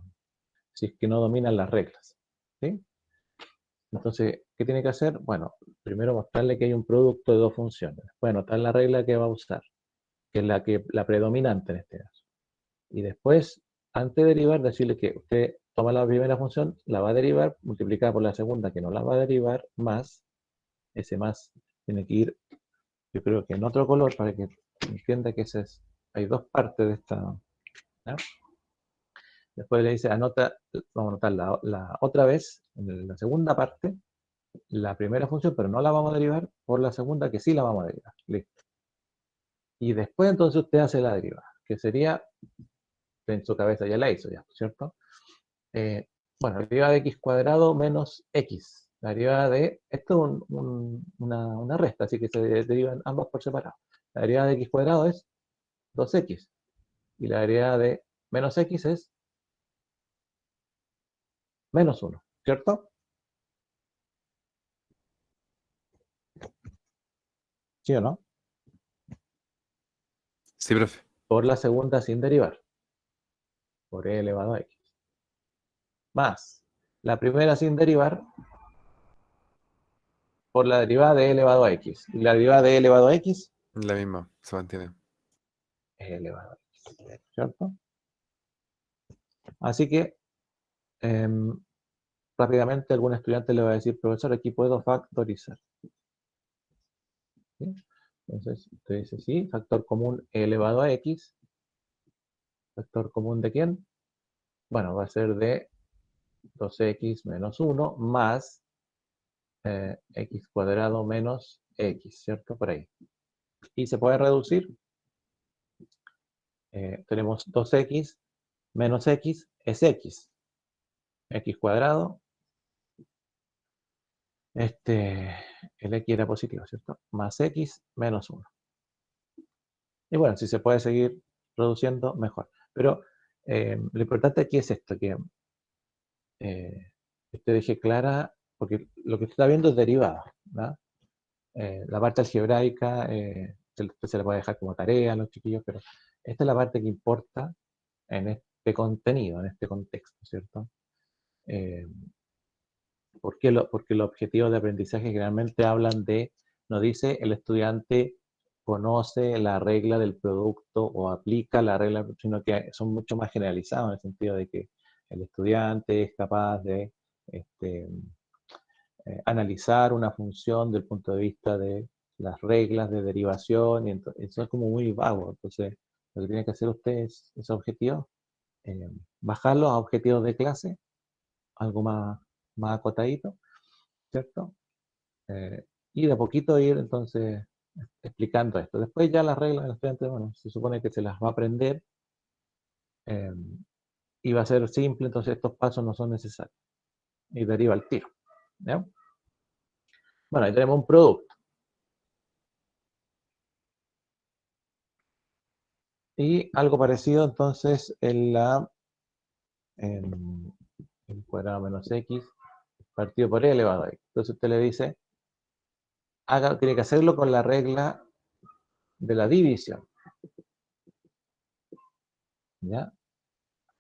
si es que no dominan las reglas. ¿Sí? Entonces, ¿qué tiene que hacer? Bueno, primero mostrarle que hay un producto de dos funciones. Después anotar la regla que va a usar, que es la predominante en este caso. Y después, antes de derivar, decirle que usted toma la primera función, la va a derivar, multiplicada por la segunda, que no la va a derivar, más, ese más tiene que ir, yo creo que en otro color, para que entienda que hay dos partes de esta. ¿Ya? Después le dice, vamos a anotar la otra vez, en la segunda parte, la primera función, pero no la vamos a derivar por la segunda, que sí la vamos a derivar. Listo. Y después entonces usted hace la derivada, que sería, en su cabeza ya la hizo, ya, ¿cierto? Bueno, la derivada de x cuadrado menos x. La derivada de, esto es una resta, así que se derivan ambas por separado. La derivada de x cuadrado es 2x. Y la derivada de menos x es menos 1, ¿cierto? ¿Sí o no? Sí, profe. Por la segunda sin derivar. Por e elevado a x. Más la primera sin derivar por la derivada de e elevado a x. Y la derivada de e elevado a x La misma, se mantiene. es elevado a x, ¿cierto? Así que rápidamente algún estudiante le va a decir, profesor, aquí puedo factorizar. ¿Sí? Entonces, usted dice, sí, factor común e elevado a x. ¿Factor común de quién? Bueno, va a ser de 2x menos 1 más x cuadrado menos x, ¿cierto? Por ahí. Y se puede reducir. Tenemos 2x menos x es x. X cuadrado. El x era positivo, ¿cierto? Más x menos 1. Y bueno, si se puede seguir reduciendo, mejor. Pero lo importante aquí es esto, que usted deje clara, porque lo que usted está viendo es derivada, ¿no? La parte algebraica se la puede dejar como tarea a los chiquillos, pero esta es la parte que importa en este contenido, en este contexto, ¿cierto? Porque los objetivos de aprendizaje generalmente hablan de, no dice el estudiante conoce la regla del producto o aplica la regla, sino que son mucho más generalizados en el sentido de que el estudiante es capaz de este, analizar una función desde el punto de vista de las reglas de derivación, y eso es como muy vago. Entonces, lo que tiene que hacer usted es esos objetivos, bajarlos a objetivos de clase, algo más acotadito, ¿cierto? Y de a poquito ir entonces explicando esto. Después ya las reglas del estudiante, bueno, se supone que se las va a aprender eh, y va a ser simple, entonces estos pasos no son necesarios. Y deriva el tiro. ¿Ya? Bueno, ahí tenemos un producto. Y algo parecido entonces en el cuadrado menos x partido por e elevado a x. Entonces usted le dice, tiene que hacerlo con la regla de la división. ¿Ya?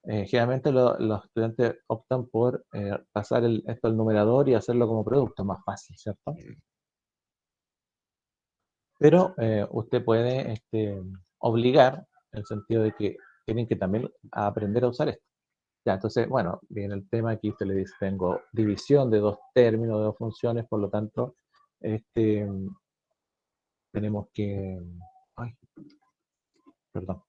Generalmente los estudiantes optan por pasar esto al numerador y hacerlo como producto, más fácil, ¿cierto? Pero usted puede obligar, en el sentido de que tienen que también aprender a usar esto. Ya, entonces, bueno, viene el tema aquí, usted le dice, tengo división de dos términos, de dos funciones, por lo tanto, este, tenemos que... Ay, perdón.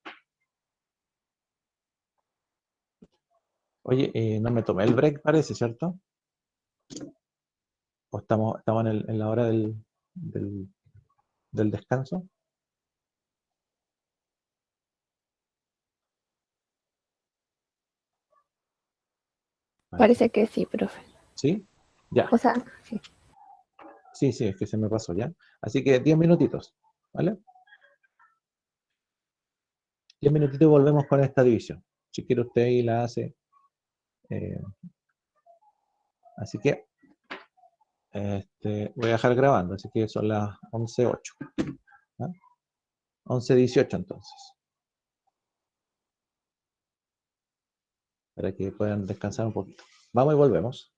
Oye, no me tomé el break, parece, ¿cierto? ¿O estamos en la hora del descanso? Parece. Parece que sí, profe. ¿Sí? Ya. O sea, sí. Sí, sí, es que se me pasó ya. Así que 10 minutitos, ¿vale? 10 minutitos y volvemos con esta división. Si quiere usted ahí la hace. eh, así que voy a dejar grabando, así que son las 11:08. ¿Ah? 11:18 entonces, para que puedan descansar un poquito. Vamos y volvemos.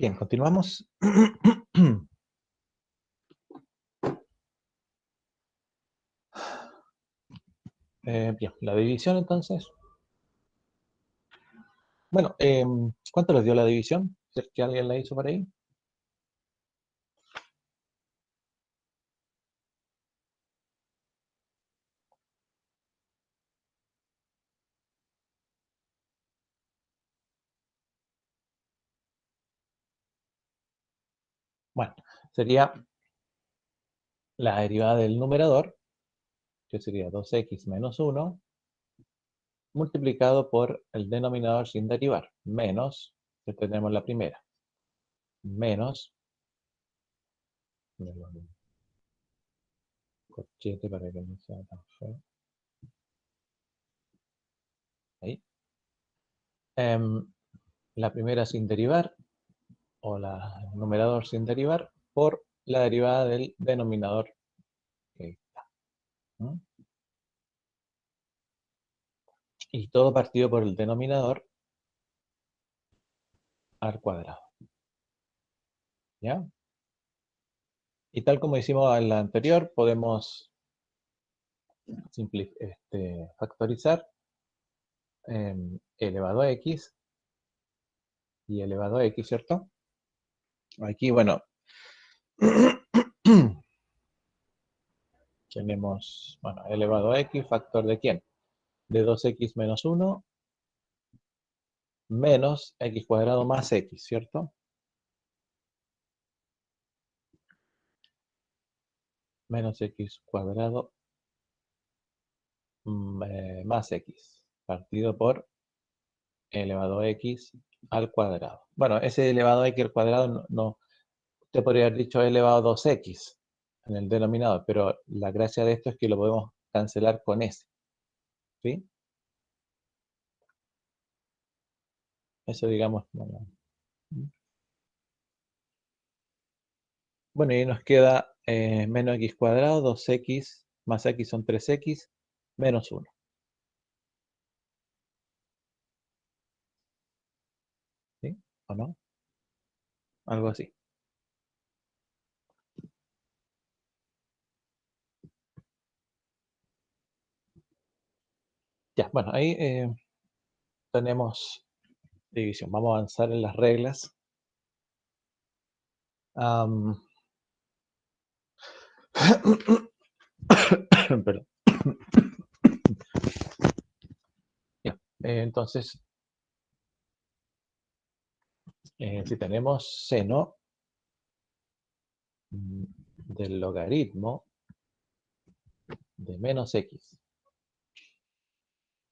Bien, continuamos. Bien, la división entonces. Bueno, ¿cuánto les dio la división? Si es que alguien la hizo por ahí. Bueno, sería la derivada del numerador, que sería 2x menos 1, multiplicado por el denominador sin derivar, menos, que tenemos la primera, menos, corchete para que no sea tan feo, ahí. La primera sin derivar, o el numerador sin derivar, por la derivada del denominador que ahí está. ¿Mm? Y todo partido por el denominador al cuadrado. ¿Ya? Y tal como hicimos en la anterior, podemos factorizar elevado a x y elevado a x, ¿cierto? Aquí, bueno, tenemos, bueno, elevado a x, factor de ¿quién? De 2x menos 1 menos x cuadrado más x, ¿cierto? Menos x cuadrado más x, partido por elevado a x al cuadrado. Bueno, ese elevado a x al cuadrado usted podría haber dicho elevado a 2x en el denominador, pero la gracia de esto es que lo podemos cancelar con s, ¿sí? Eso digamos. Bueno, y nos queda menos x cuadrado, 2x más x son 3x, menos 1. ¿Sí? ¿O no? Algo así. Ya, bueno, ahí tenemos división. Vamos a avanzar en las reglas. Perdón. Ya, entonces, si tenemos seno del logaritmo de menos x,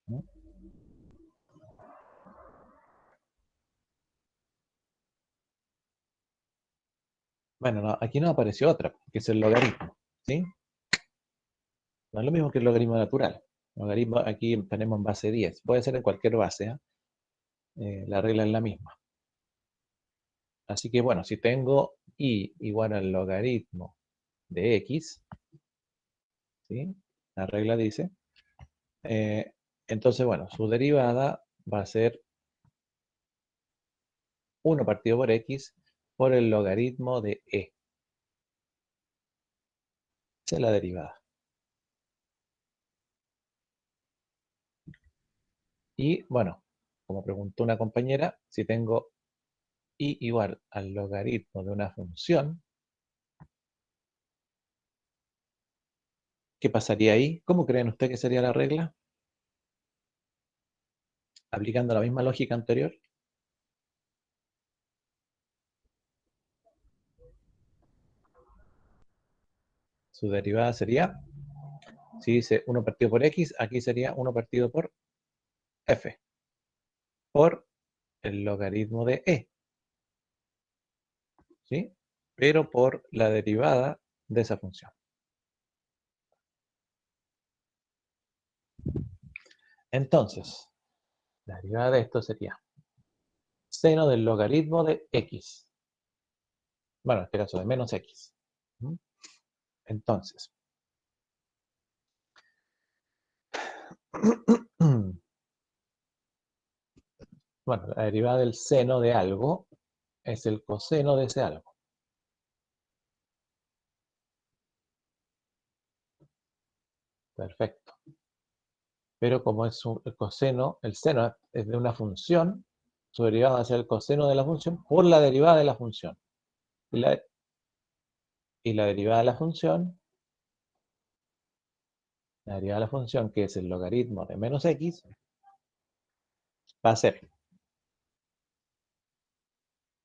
¿no? Bueno, no, aquí nos apareció otra, que es el logaritmo, ¿sí? No es lo mismo que el logaritmo natural. El logaritmo aquí tenemos en base 10. Puede ser en cualquier base, la regla es la misma. Así que bueno, si tengo y igual al logaritmo de x, ¿sí? La regla dice, entonces bueno, su derivada va a ser 1 partido por x por el logaritmo de e. Esa es la derivada. Y bueno, como preguntó una compañera, si tengo y igual al logaritmo de una función, ¿qué pasaría ahí? ¿Cómo creen ustedes que sería la regla? Aplicando la misma lógica anterior. Su derivada sería, si dice 1 partido por x, aquí sería 1 partido por f, por el logaritmo de e, ¿sí? Pero por la derivada de esa función. Entonces, la derivada de esto sería seno del logaritmo de x. Bueno, en este caso de menos x. Entonces, bueno, la derivada del seno de algo es el coseno de ese algo. Perfecto. Pero como es el coseno, el seno es de una función, su derivada va a ser el coseno de la función por la derivada de la función. Y la derivada de la función, que es el logaritmo de menos x, va a ser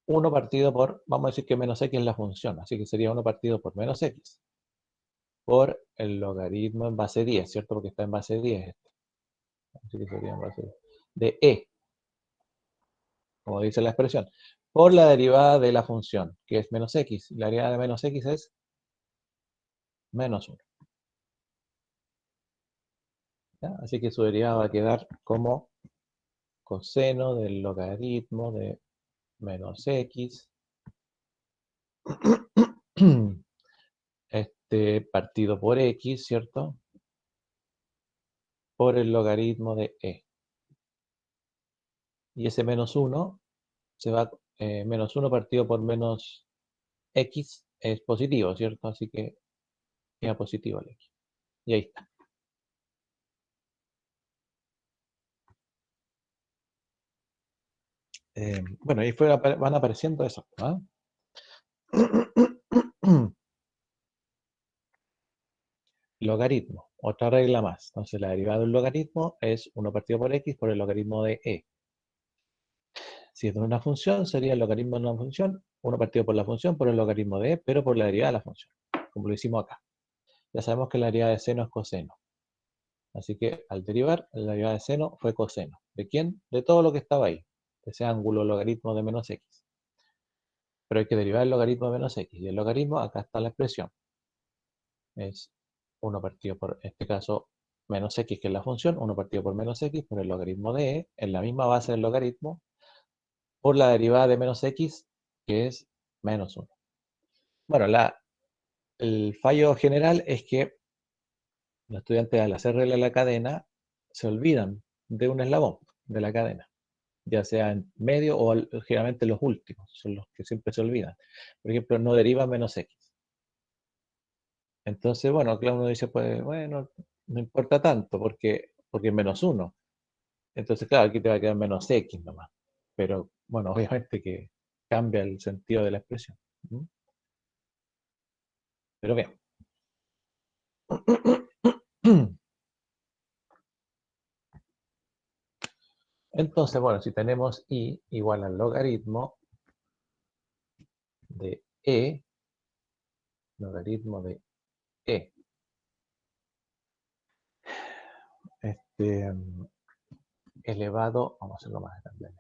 1 partido por, vamos a decir que menos x es la función, así que sería 1 partido por menos x, por el logaritmo en base 10, ¿cierto? Porque está en base 10 este. Así que sería en base 10. De e, como dice la expresión, por la derivada de la función, que es menos x. La derivada de menos x es menos 1. ¿Ya? Así que su derivada va a quedar como coseno del logaritmo de menos x partido por x, ¿cierto? Por el logaritmo de e. Y ese menos 1 se va, menos 1 partido por menos x es positivo, ¿cierto? Así que queda positivo el x. Y ahí está. Bueno, ahí van apareciendo eso, ¿no? Logaritmo, otra regla más. Entonces la derivada de un logaritmo es 1 partido por x por el logaritmo de e. Si es de una función, sería el logaritmo de una función, 1 partido por la función por el logaritmo de e, pero por la derivada de la función, como lo hicimos acá. Ya sabemos que la derivada de seno es coseno. Así que al derivar, la derivada de seno fue coseno. ¿De quién? De todo lo que estaba ahí. De ese ángulo logaritmo de menos x. Pero hay que derivar el logaritmo de menos x. Y el logaritmo, acá está la expresión. Es 1 partido por, en este caso, menos x, que es la función, 1 partido por menos x por el logaritmo de e, en la misma base del logaritmo, por la derivada de menos x, que es menos 1. Bueno, el fallo general es que los estudiantes al hacer regla de la cadena se olvidan de un eslabón de la cadena, ya sea en medio o generalmente los últimos, son los que siempre se olvidan. Por ejemplo, no deriva menos x. Entonces, bueno, claro, uno dice, pues, bueno, no importa tanto, porque es menos 1. Entonces, claro, aquí te va a quedar menos x nomás. Pero, bueno, obviamente que cambia el sentido de la expresión. Pero bien. Entonces, bueno, si tenemos i igual al logaritmo de e, elevado, vamos a hacerlo más grande,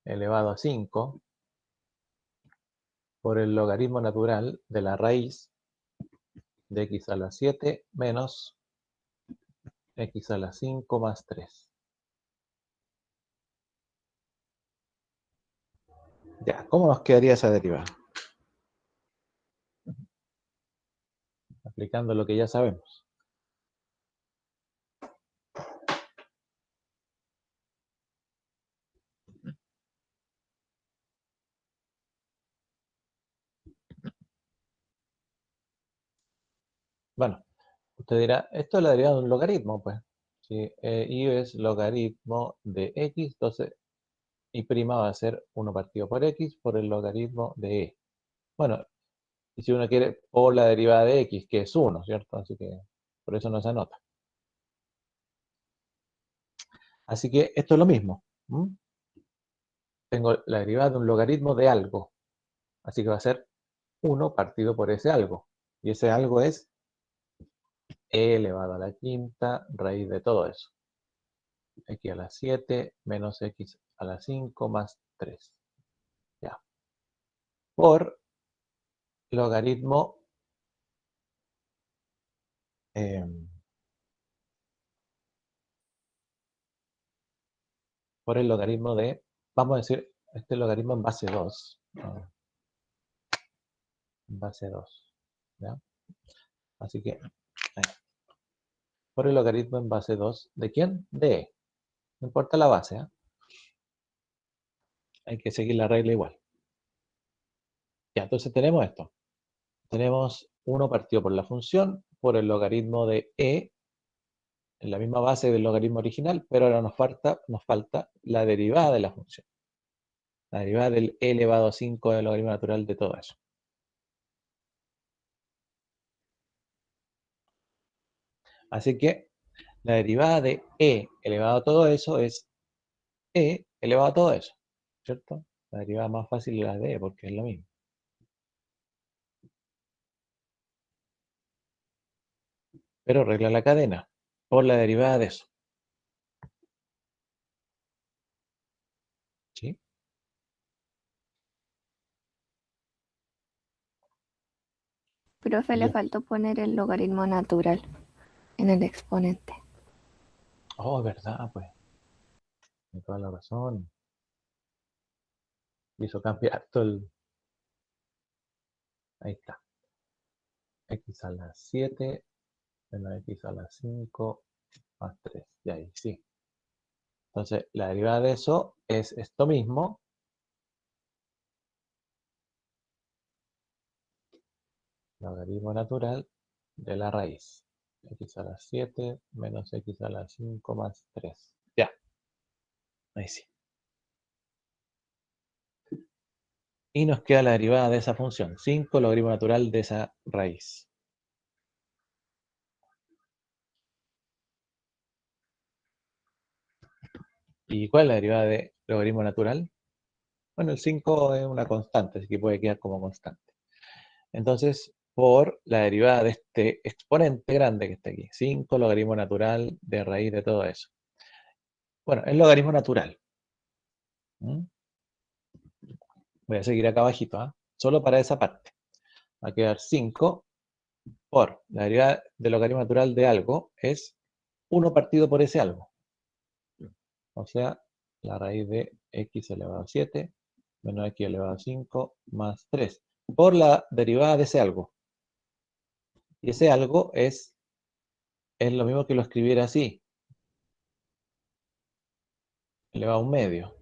elevado a 5 por el logaritmo natural de la raíz de x a la 7 menos x a la 5 más 3. Ya, ¿cómo nos quedaría esa derivada? Aplicando lo que ya sabemos. Bueno, usted dirá, esto es la derivada de un logaritmo, pues. Si i es logaritmo de x, entonces i' va a ser 1 partido por x por el logaritmo de e. Bueno, y si uno quiere, por la derivada de x, que es 1, ¿cierto? Así que por eso no se anota. Así que esto es lo mismo. Tengo la derivada de un logaritmo de algo. Así que va a ser 1 partido por ese algo. Y ese algo es e elevado a la quinta raíz de todo eso. X a la 7 menos x a la 5 más 3. Ya. Por logaritmo por el logaritmo de, vamos a decir, este logaritmo en base 2. En base 2. ¿Ya? Así que, por el logaritmo en base 2, ¿de quién? De e. No importa la base. Hay que seguir la regla igual. Ya, entonces tenemos esto. Tenemos 1 partido por la función, por el logaritmo de e, en la misma base del logaritmo original, pero ahora nos falta la derivada de la función. La derivada del e elevado a 5 del logaritmo natural de todo eso. Así que la derivada de e elevado a todo eso es e elevado a todo eso, ¿cierto? La derivada más fácil es la de e, porque es lo mismo. Pero regla la cadena por la derivada de eso. ¿Sí? Profe, le Bien. faltó poner el logaritmo natural en el exponente. Oh, es verdad, pues. Tiene toda la razón. Hizo cambiar todo el... Ahí está. X a la 7 menos X a la 5 más 3. Y ahí, sí. Entonces, la derivada de eso es esto mismo. Logaritmo natural de la raíz. X a la 7 menos X a la 5 más 3. Ya. Ahí sí. Y nos queda la derivada de esa función. 5 logaritmo natural de esa raíz. ¿Y cuál es la derivada de logaritmo natural? Bueno, el 5 es una constante, así que puede quedar como constante. Entonces, por la derivada de este exponente grande que está aquí, 5 logaritmo natural de raíz de todo eso. Bueno, el logaritmo natural. ¿Mm? Voy a seguir acá abajito, ¿ah? Solo para esa parte. Va a quedar 5 por la derivada del logaritmo natural de algo es 1 partido por ese algo. O sea, la raíz de x elevado a 7 menos x elevado a 5 más 3. Por la derivada de ese algo. Y ese algo es lo mismo que lo escribiera así. Elevado a un medio.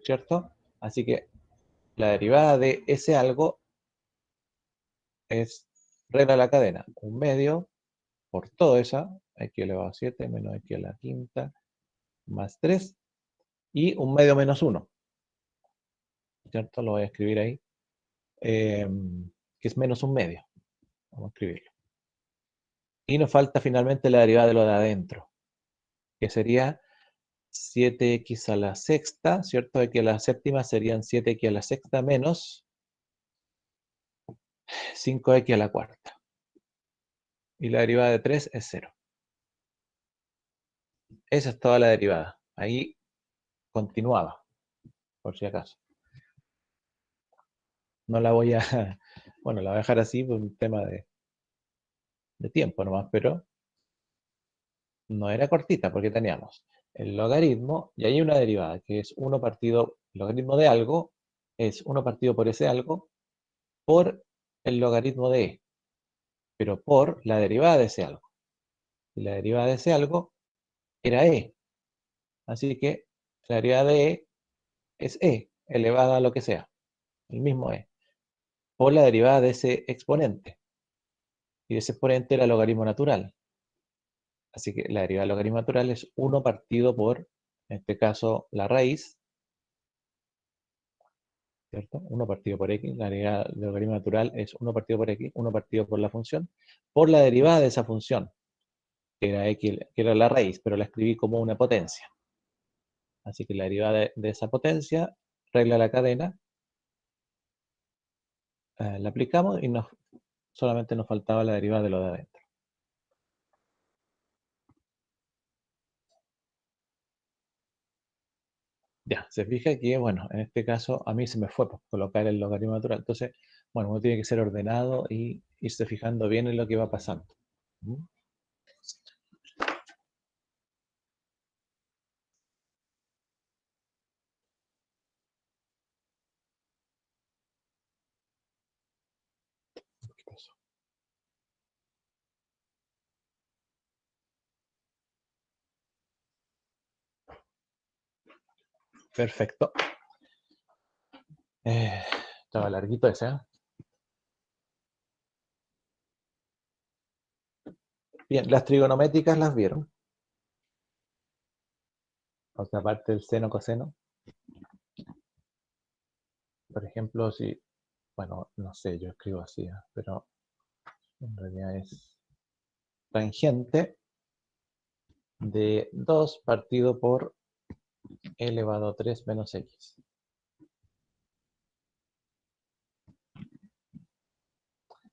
¿Cierto? Así que la derivada de ese algo es regla de la cadena. Un medio por todo esa, x elevado a 7 menos x a la quinta más 3. Y un medio menos 1. ¿Cierto? Lo voy a escribir ahí. Que es menos un medio. Vamos a escribirlo. Y nos falta finalmente la derivada de lo de adentro, que sería 7x a la sexta, ¿cierto? X a la séptima serían 7x a la sexta menos 5x a la cuarta. Y la derivada de 3 es 0. Esa es toda la derivada. Ahí continuaba, por si acaso. No la voy a... Bueno, la voy a dejar así por un tema de tiempo nomás, pero no era cortita porque teníamos el logaritmo y hay una derivada que es 1 partido, el logaritmo de algo es 1 partido por ese algo por el logaritmo de e, pero por la derivada de ese algo. Y la derivada de ese algo era e. Así que la derivada de e es e, elevada a lo que sea, el mismo e, por la derivada de ese exponente. Y ese exponente era el logaritmo natural. Así que la derivada del logaritmo natural es 1 partido por, en este caso, la raíz, ¿cierto? 1 partido por x, la derivada del logaritmo natural es 1 partido por x, 1 partido por la función, por la derivada de esa función, que era x, que era la raíz, pero la escribí como una potencia. Así que la derivada de esa potencia, regla la cadena, la aplicamos y solamente nos faltaba la derivada de lo de adentro. Ya, se fija que, bueno, en este caso a mí se me fue por colocar el logaritmo natural. Entonces, bueno, uno tiene que ser ordenado y irse fijando bien en lo que va pasando. ¿Mm? ¿Qué pasó? Perfecto. Estaba larguito ese, ¿eh? Bien, las trigonométricas las vieron. Otra parte del seno, coseno. Por ejemplo, si, bueno, no sé, yo escribo así, ¿eh? Pero en realidad es tangente de 2 partido por e elevado a 3 menos x.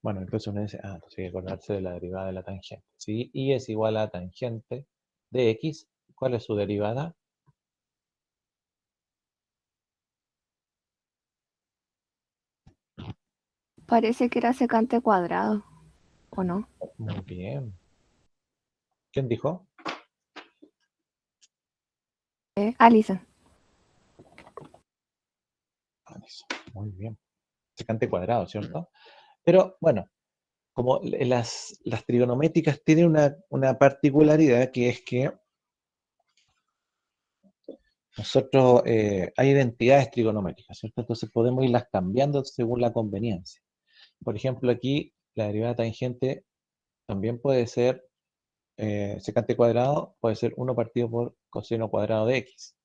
Bueno, entonces uno dice, entonces hay que acordarse de la derivada de la tangente. Si y es igual a tangente de x, ¿cuál es su derivada? Parece que era secante cuadrado, ¿o no? Muy bien. ¿Quién dijo? Alison. Muy bien. Secante cuadrado, ¿cierto? Pero bueno, como las trigonométricas tienen una particularidad, que es que nosotros hay identidades trigonométricas, ¿cierto? Entonces podemos irlas cambiando según la conveniencia. Por ejemplo, aquí la derivada tangente también puede ser secante cuadrado, puede ser 1 partido por coseno cuadrado de x.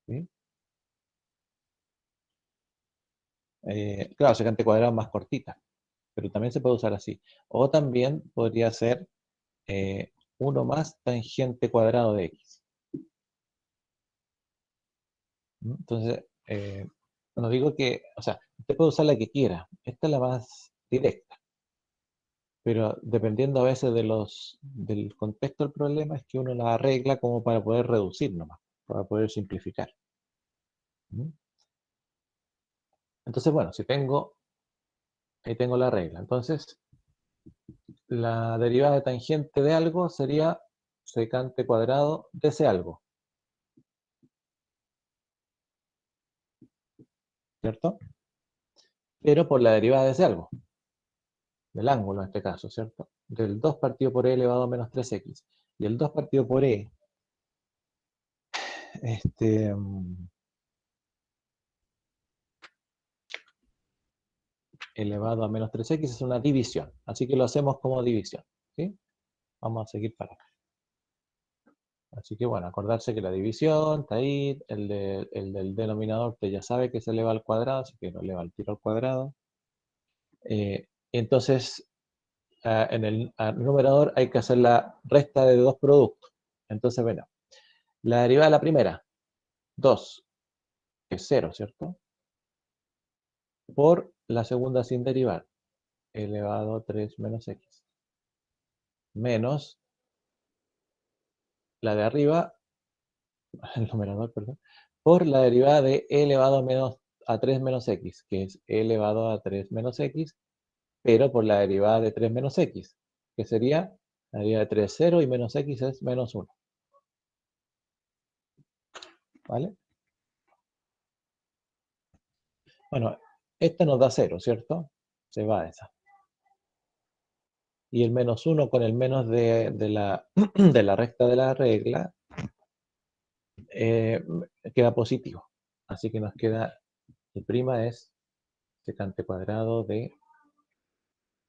¿Sí? Claro, secante cuadrado es más cortita, pero también se puede usar así. O también podría ser 1 más tangente cuadrado de x. ¿Mm? Entonces, no digo que, o sea, usted puede usar la que quiera. Esta es la más directa. Pero dependiendo a veces del contexto del problema, es que uno la arregla como para poder reducir nomás, para poder simplificar. ¿Mm? Entonces, bueno, si tengo, ahí tengo la regla. Entonces, la derivada de tangente de algo sería secante cuadrado de ese algo, ¿cierto? Pero por la derivada de ese algo, del ángulo en este caso, ¿cierto? Del 2 partido por e elevado a menos 3x. Y el 2 partido por e, elevado a menos 3x es una división. Así que lo hacemos como división, ¿sí? Vamos a seguir para acá. Así que bueno, acordarse que la división está ahí, el del denominador usted ya sabe que se eleva al cuadrado, así que lo eleva al tiro al cuadrado. Entonces, en el numerador hay que hacer la resta de dos productos. Entonces, bueno, la derivada de la primera, 2, que es 0, ¿cierto? Por la segunda sin derivar, elevado a 3 menos x. Menos la de arriba, el numerador, perdón, por la derivada de e elevado a 3 menos x, que es e elevado a 3 menos x, pero por la derivada de 3 menos x, que sería la derivada de 3 es 0 y menos x es menos 1. ¿Vale? Bueno, esta nos da 0, ¿cierto? Se va esa. Y el menos 1 con el menos de la recta de la regla queda positivo. Así que nos queda, el prima es secante cuadrado de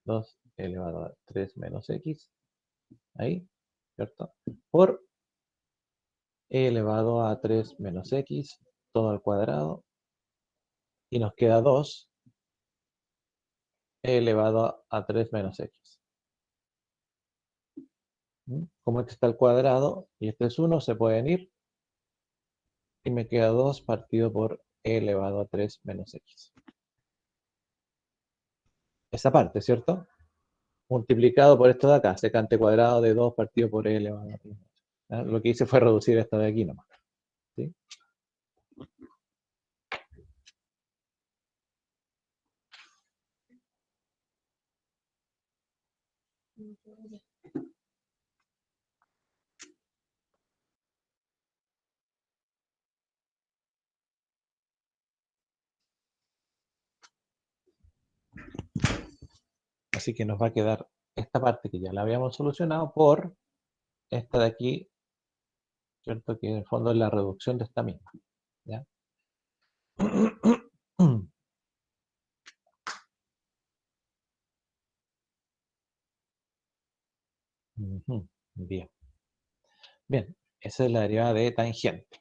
2 elevado a 3 menos x, ahí, ¿cierto? Por e elevado a 3 menos x, todo al cuadrado, y nos queda 2 e elevado a 3 menos x. Como este está al cuadrado y este es 1, se pueden ir, y me queda 2 partido por e elevado a 3 menos x. Esa parte, ¿cierto? Multiplicado por esto de acá, secante cuadrado de 2 partido por e elevado a 3. ¿Ah? Lo que hice fue reducir esta de aquí nomás. ¿Sí? Así que nos va a quedar esta parte que ya la habíamos solucionado por esta de aquí, ¿cierto? Que en el fondo es la reducción de esta misma. ¿Ya? Ujú, bien. Bien, esa es la derivada de tangente.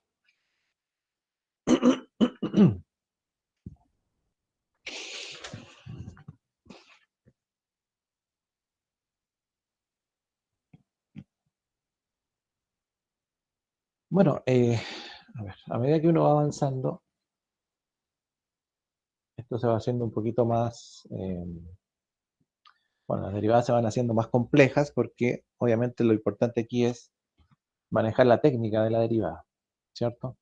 Bueno, a ver, a medida que uno va avanzando, esto se va haciendo un poquito más, bueno, las derivadas se van haciendo más complejas porque obviamente lo importante aquí es manejar la técnica de la derivada, ¿cierto?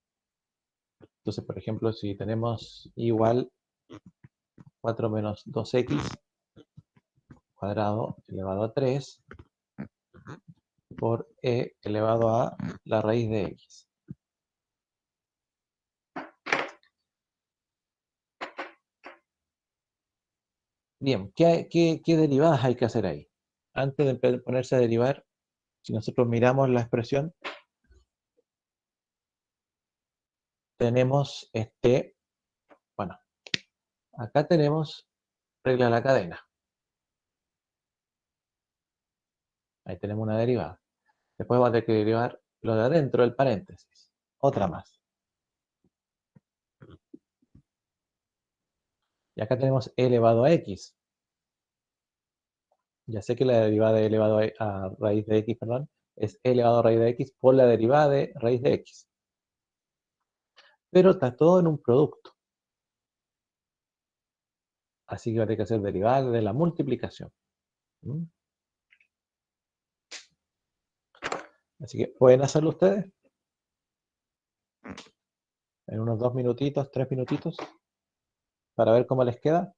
Entonces, por ejemplo, si tenemos igual 4 menos 2x cuadrado elevado a 3 por e elevado a la raíz de x. Bien, ¿qué derivadas hay que hacer ahí? Antes de ponerse a derivar, si nosotros miramos la expresión, tenemos bueno, acá tenemos regla de la cadena. Ahí tenemos una derivada. Después vamos a tener que derivar lo de adentro del paréntesis. Otra más. Y acá tenemos e elevado a x. Ya sé que la derivada de elevado a raíz de x, perdón, es e elevado a raíz de x por la derivada de raíz de x. Pero está todo en un producto. Así que va a tener que hacer derivada de la multiplicación. ¿Mm? Así que, ¿pueden hacerlo ustedes? En unos 2 minutitos, 3 minutitos, para ver cómo les queda.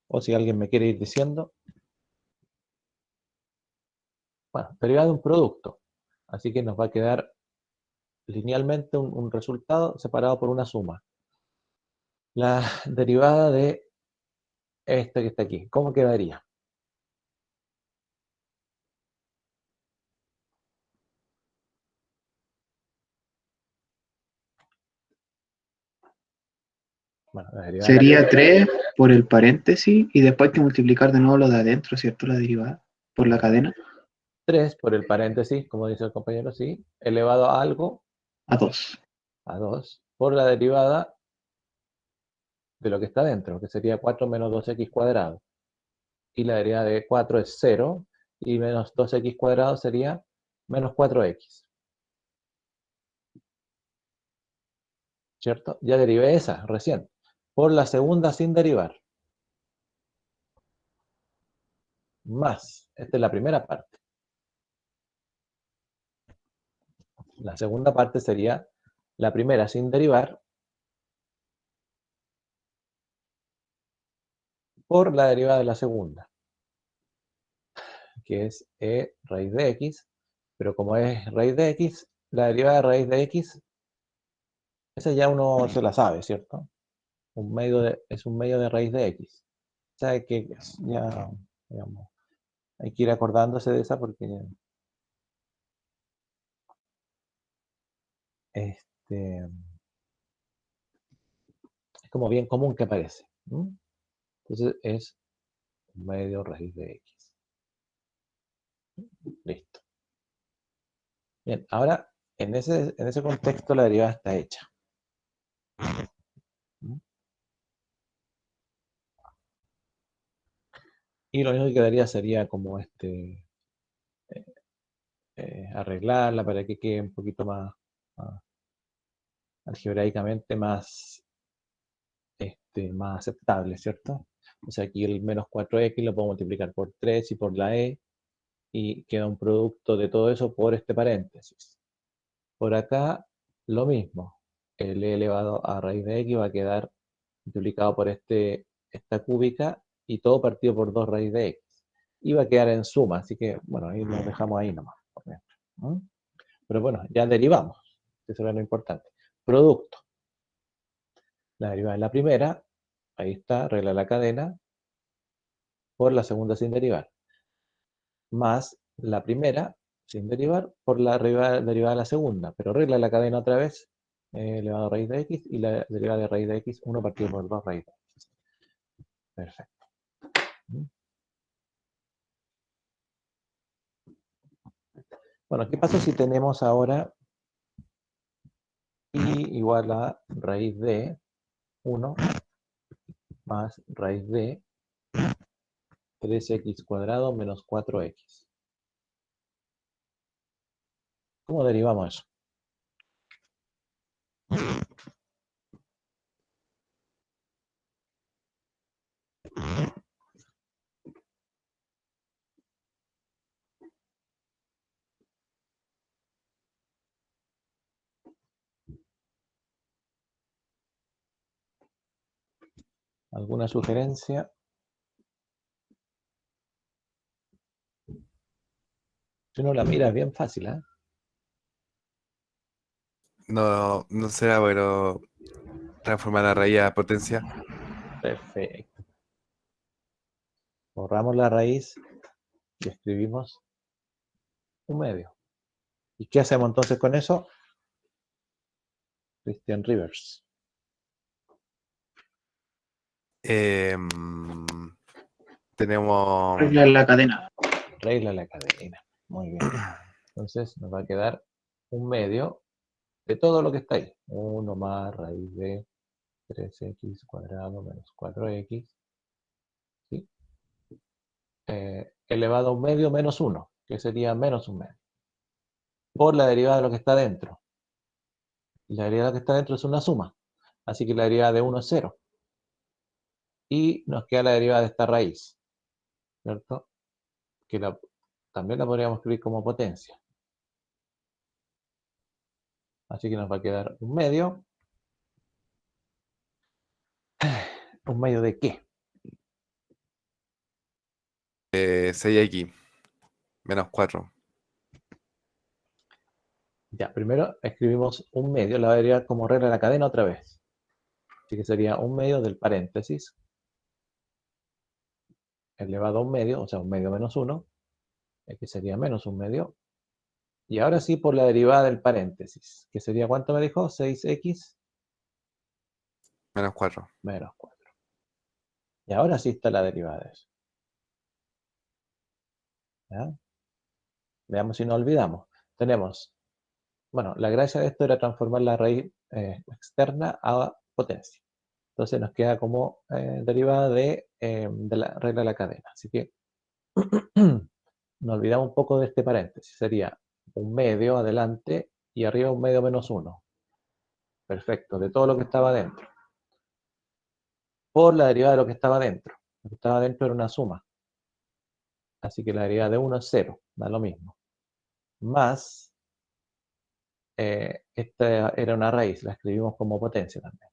O si alguien me quiere ir diciendo. Bueno, derivada de un producto. Así que nos va a quedar linealmente un resultado separado por una suma. La derivada de este que está aquí, ¿cómo quedaría? Bueno, la derivada de la Sería 3 por el paréntesis y después hay que multiplicar de nuevo lo de adentro, ¿cierto? La derivada por la cadena 3 por el paréntesis, como dice el compañero, sí, elevado a algo, a 2. a 2, por la derivada de lo que está dentro, que sería 4 menos 2x cuadrado. Y la derivada de 4 es 0, y menos 2x cuadrado sería menos 4x. ¿Cierto? Ya derivé esa recién. Por la segunda sin derivar. Más. Esta es la primera parte. La segunda parte sería la primera sin derivar por la derivada de la segunda, que es e raíz de x, pero como es raíz de x, la derivada de raíz de x, esa ya uno se la sabe, ¿cierto? Es un medio de raíz de x. O sea que ya, digamos, hay que ir acordándose de esa porque es como bien común que aparece. Entonces es un medio raíz de x. Listo. Bien, ahora en ese contexto la derivada está hecha. Y lo único que quedaría sería como arreglarla para que quede un poquito más algebraicamente más aceptable, ¿cierto? O sea, aquí el menos 4x lo puedo multiplicar por 3 y por la e, y queda un producto de todo eso por este paréntesis. Por acá, lo mismo. El e elevado a raíz de x va a quedar multiplicado por esta cúbica y todo partido por 2 raíz de x. Y va a quedar en suma, así que, bueno, ahí lo dejamos ahí nomás. ¿Mm? Pero bueno, ya derivamos. Eso era lo importante. Producto. La derivada de la primera, ahí está, regla de la cadena, por la segunda sin derivar. Más la primera sin derivar por la derivada de la segunda. Pero regla de la cadena otra vez, elevado a raíz de x, y la derivada de raíz de x, 1 partido por 2 raíz de x. Perfecto. Bueno, ¿qué pasa si tenemos ahora y igual a raíz de 1 más raíz de 3x cuadrado menos 4x? ¿Cómo derivamos eso? ¿Alguna sugerencia? Si uno la mira es bien fácil, ¿eh? No, no será, pero transformar la raíz a potencia. Perfecto. Borramos la raíz y escribimos un medio. ¿Y qué hacemos entonces con eso? Christian Rivers. Tenemos Regla de la cadena. Regla de la cadena. Muy bien. Entonces nos va a quedar un medio de todo lo que está ahí. 1 más raíz de 3x cuadrado menos 4x. ¿Sí? Elevado a un medio menos 1, que sería menos un medio. Por la derivada de lo que está dentro. Y la derivada de lo que está dentro es una suma. Así que la derivada de 1 es 0. Y nos queda la derivada de esta raíz. ¿Cierto? Que también la podríamos escribir como potencia. Así que nos va a quedar un medio. ¿Un medio de qué? 6x menos 4. Ya, primero escribimos un medio, la derivada como regla de la cadena otra vez. Así que sería un medio del paréntesis elevado a un medio, o sea, un medio menos 1, que sería menos un medio. Y ahora sí por la derivada del paréntesis, que sería, ¿cuánto me dijo? 6x Menos 4. menos 4. Y ahora sí está la derivada de eso. ¿Ya? Veamos si no olvidamos. Tenemos, bueno, la gracia de esto era transformar la raíz externa a potencia. Entonces nos queda como derivada de la regla de la cadena. Así que nos olvidamos un poco de este paréntesis. Sería un medio adelante y arriba un medio menos 1. Perfecto, de todo lo que estaba dentro. Por la derivada de lo que estaba dentro. Lo que estaba dentro era una suma. Así que la derivada de 1 es 0, da lo mismo. Más, esta era una raíz, la escribimos como potencia también.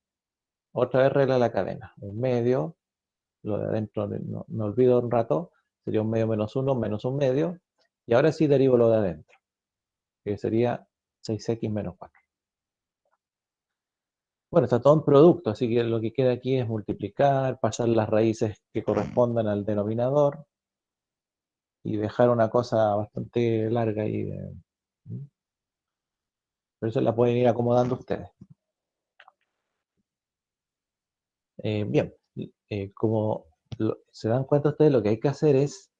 Otra vez regla de la cadena. Un medio, lo de adentro no me olvido un rato, sería un medio menos 1 menos un medio. Y ahora sí derivo lo de adentro, que sería 6x menos 4. Bueno, está todo en producto, así que lo que queda aquí es multiplicar, pasar las raíces que correspondan al denominador y dejar una cosa bastante larga ahí. Por eso la pueden ir acomodando ustedes. Bien, como se dan cuenta ustedes, lo que hay que hacer es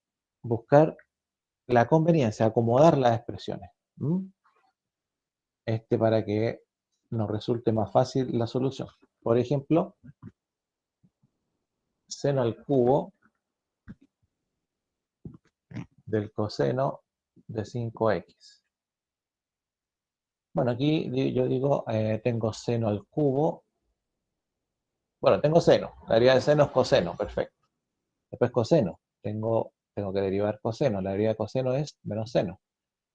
buscar la conveniencia, acomodar las expresiones. Para que nos resulte más fácil la solución. Por ejemplo, seno al cubo del coseno de 5x. Bueno, aquí yo digo, tengo seno al cubo. Bueno, tengo seno. La derivada de seno es coseno, perfecto. Después coseno. Tengo que derivar coseno. La derivada de coseno es menos seno.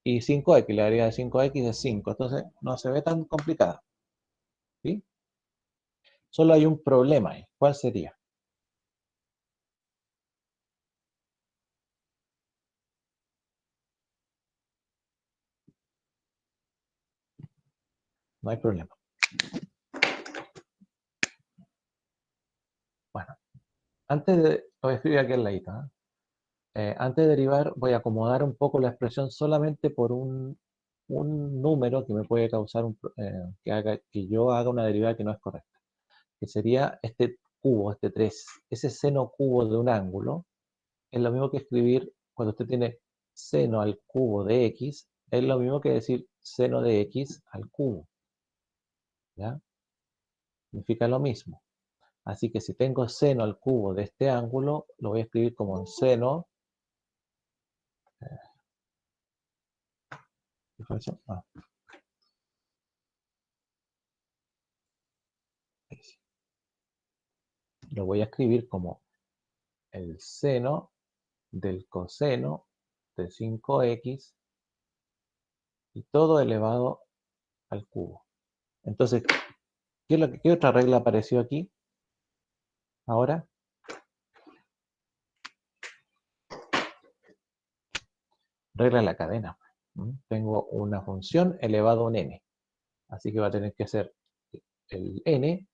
Y 5x, la derivada de 5x es 5. Entonces, no se ve tan complicada. ¿Sí? Solo hay un problema ahí. ¿Cuál sería? No hay problema. Bueno, antes de... Lo voy a escribir aquí al ladito. Antes de derivar, voy a acomodar un poco la expresión solamente por un número que me puede causar que yo haga una derivada que no es correcta. Que sería este cubo, este 3. Ese seno cubo de un ángulo es lo mismo que escribir cuando usted tiene seno al cubo de x, es lo mismo que decir seno de x al cubo. ¿Ya? Significa lo mismo. Así que si tengo seno al cubo de este ángulo, lo voy a escribir como un seno. ¿Qué fue eso? Ah, ahí sí. Lo voy a escribir como el seno del coseno de 5x y todo elevado al cubo. Entonces, ¿qué otra regla apareció aquí? Ahora, regla de la cadena. Tengo una función elevado a un n. Así que va a tener que ser el n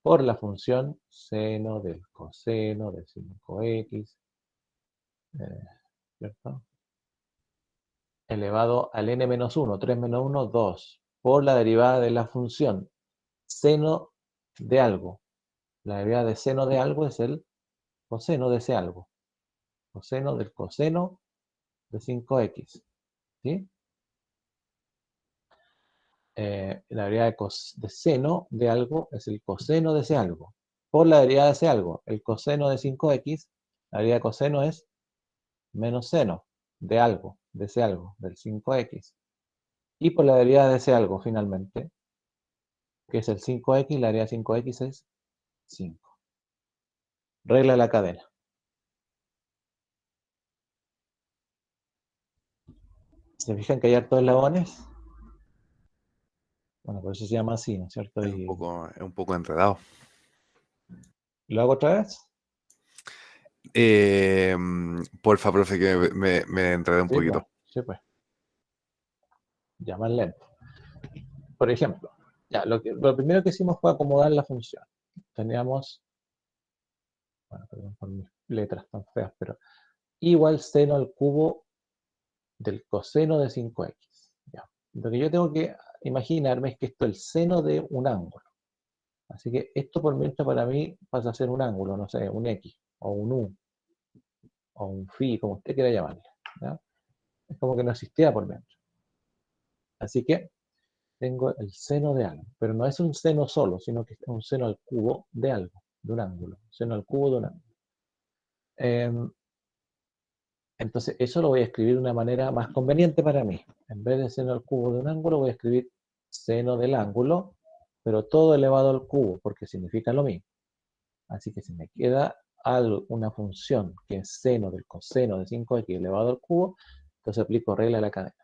por la función seno del coseno de 5x, ¿cierto? Elevado al n menos 1, 3 menos 1, 2, por la derivada de la función seno de algo. La derivada de seno de algo es el coseno de ese algo. Coseno del coseno de 5x. ¿Sí? La derivada de seno de algo es el coseno de ese algo. Por la derivada de ese algo, el coseno de 5x, la derivada de coseno es menos seno de algo, de ese algo, del 5x. Y por la derivada de ese algo, finalmente, que es el 5x, la derivada de 5x es 5. Regla de la cadena. ¿Se fijan que hay hartos eslabones? Bueno, por eso se llama así, ¿no es cierto? Es Y un poco enredado. ¿lo hago otra vez? Porfa, profe, que me enredé un Sí, pues. poquito. Sí, pues. Ya más lento. Por ejemplo, ya, lo primero que hicimos fue acomodar la función. Teníamos, bueno, perdón por mis letras tan feas, pero igual seno al cubo del coseno de 5x. Ya. Lo que yo tengo que imaginarme es que esto es el seno de un ángulo. Así que esto por mientras para mí pasa a ser un ángulo, no sé, un x, o un u, o un phi, como usted quiera llamarle. ¿Ya? Es como que no existía por mientras. Así que tengo el seno de algo, pero no es un seno solo, sino que es un seno al cubo de algo, de un ángulo, seno al cubo de un ángulo. Entonces eso lo voy a escribir de una manera más conveniente para mí. En vez de seno al cubo de un ángulo, voy a escribir seno del ángulo, pero todo elevado al cubo, porque significa lo mismo. Así que si me queda una función que es seno del coseno de 5x elevado al cubo, entonces aplico regla de la cadena.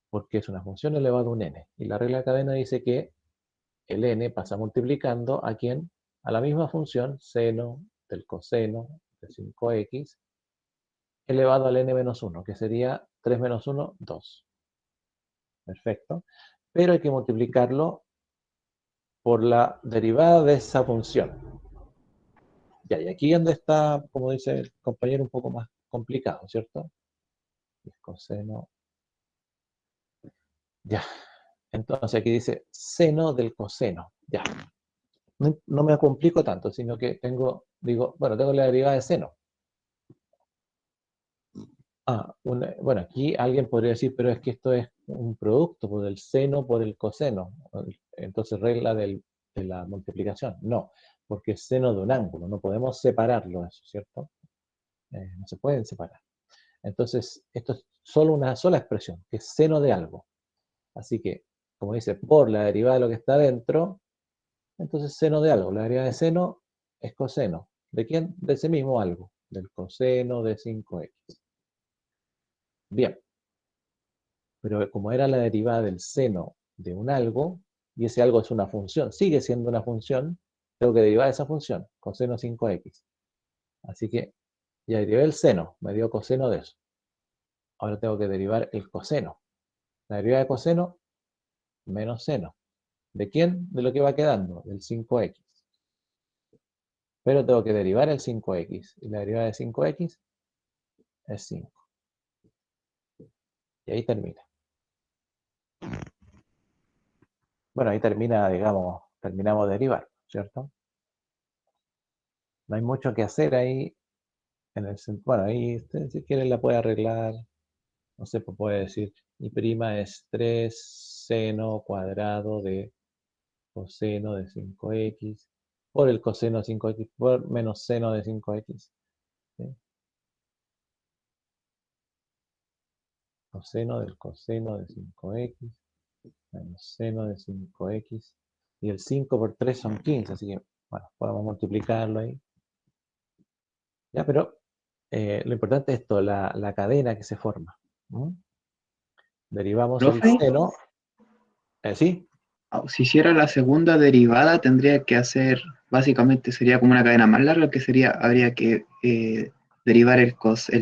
Porque es una función elevada a un n. Y la regla de cadena dice que el n pasa multiplicando a quién? A la misma función seno del coseno de 5x elevado al n menos 1, que sería 3 menos 1, 2. Perfecto. Pero hay que multiplicarlo por la derivada de esa función. Ya, y aquí es donde está, como dice el compañero, un poco más complicado, ¿cierto? El coseno. Ya. Entonces aquí dice seno del coseno. Ya. No me complico tanto, sino que digo, bueno, tengo la derivada de seno. Bueno, aquí alguien podría decir, pero es que esto es un producto por el seno por el coseno. Entonces, regla de la multiplicación. No, porque es seno de un ángulo. No podemos separarlo, eso, ¿cierto? No se pueden separar. Entonces, esto es solo una sola expresión, que es seno de algo. Así que, como dice, por la derivada de lo que está dentro, entonces seno de algo. La derivada de seno es coseno. ¿De quién? De ese mismo algo, del coseno de 5x. Bien, pero como era la derivada del seno de un algo, y ese algo es una función, sigue siendo una función, tengo que derivar esa función, coseno 5x. Así que ya derivé el seno, me dio coseno de eso. Ahora tengo que derivar el coseno. La derivada de coseno, menos seno. ¿De quién? De lo que va quedando, del 5x. Pero tengo que derivar el 5x, y la derivada de 5x es 5. Y ahí termina. Bueno, ahí termina, digamos, terminamos de derivar, ¿cierto? No hay mucho que hacer ahí. Bueno, ahí usted si quiere la puede arreglar. No sé, pues puede decir, mi prima es 3 seno cuadrado de coseno de 5x por el coseno de 5x por menos seno de 5x. ¿Sí? Coseno del coseno de 5x menos seno de 5x. Y el 5 por 3 son 15, así que, bueno, podemos multiplicarlo ahí. Ya, pero lo importante es esto, la cadena que se forma. ¿Mm? Derivamos el Profe, seno. ¿Sí? si hiciera la segunda derivada, tendría que hacer, básicamente sería como una cadena más larga, que sería, habría que derivar el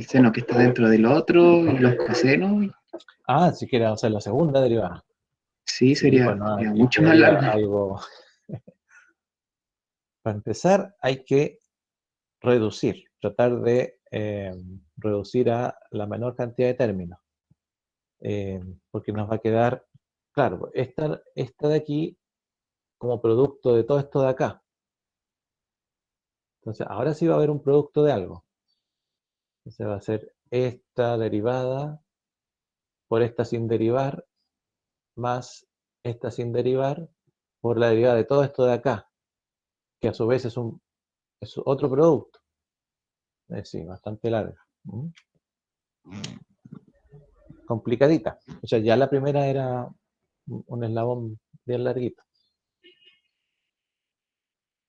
seno que está dentro del otro y los cosenos. Ah, si quieres hacer la segunda derivada. Sí, Sí, pues sería, no, sería aquí mucho más quedaría largo. algo. Para empezar, hay que reducir, tratar de reducir a la menor cantidad de términos, porque nos va a quedar, claro, esta de aquí como producto de todo esto de acá. Entonces, ahora sí va a haber un producto de algo. Entonces va a ser esta derivada por esta sin derivar, más esta sin derivar, por la derivada de todo esto de acá, que a su vez es otro producto. Sí, bastante larga. ¿Mm? Complicadita. O sea, ya la primera era un eslabón bien larguito.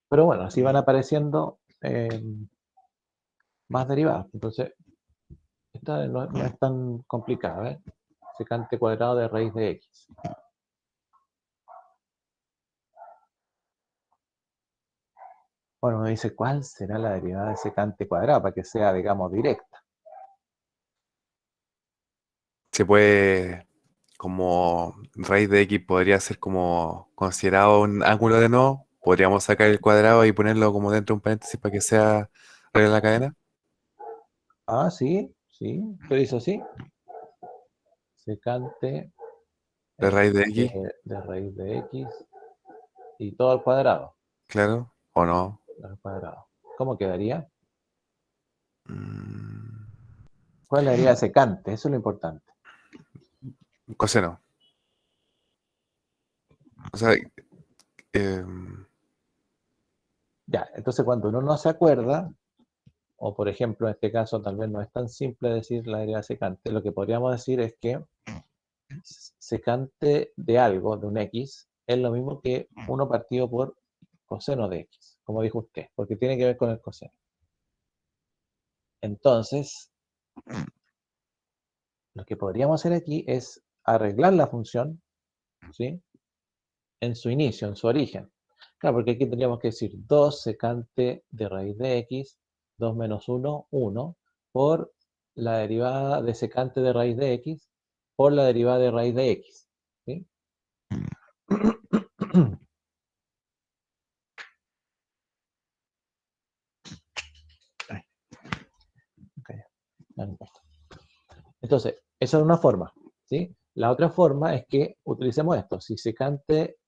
Pero bueno, así van apareciendo más derivadas. Entonces, esta no es tan complicada, ¿eh? Secante cuadrado de raíz de x. Bueno, me dice, ¿cuál será la derivada de secante cuadrado? Para que sea, digamos, directa. Se puede, como raíz de X podría ser como considerado un ángulo de no, podríamos sacar el cuadrado y ponerlo como dentro de un paréntesis para que sea regla de la cadena. Ah, sí, sí, lo hizo así. Secante De raíz de X, de raíz de x y todo al cuadrado. claro, o no. Al cuadrado. ¿Cómo quedaría? Mm, ¿Cuál es la derivada de secante? Eso es lo importante. coseno. O sea, em, Ya, entonces cuando uno no se acuerda, o por ejemplo en este caso tal vez no es tan simple decir la derivada secante, lo que podríamos decir es que secante de algo, de un x, es lo mismo que 1 partido por coseno de x, como dijo usted, porque tiene que ver con el coseno. Entonces, lo que podríamos hacer aquí es arreglar la función, ¿sí? En su inicio, en su origen. Claro, porque aquí tendríamos que decir 2 secante de raíz de x, 2 menos 1, 1, por la derivada de secante de raíz de x, por la derivada de raíz de x. ¿Sí? Ay, okay, no importa. Entonces, esa es una forma. ¿Sí? La otra forma es que utilicemos esto. Si secante,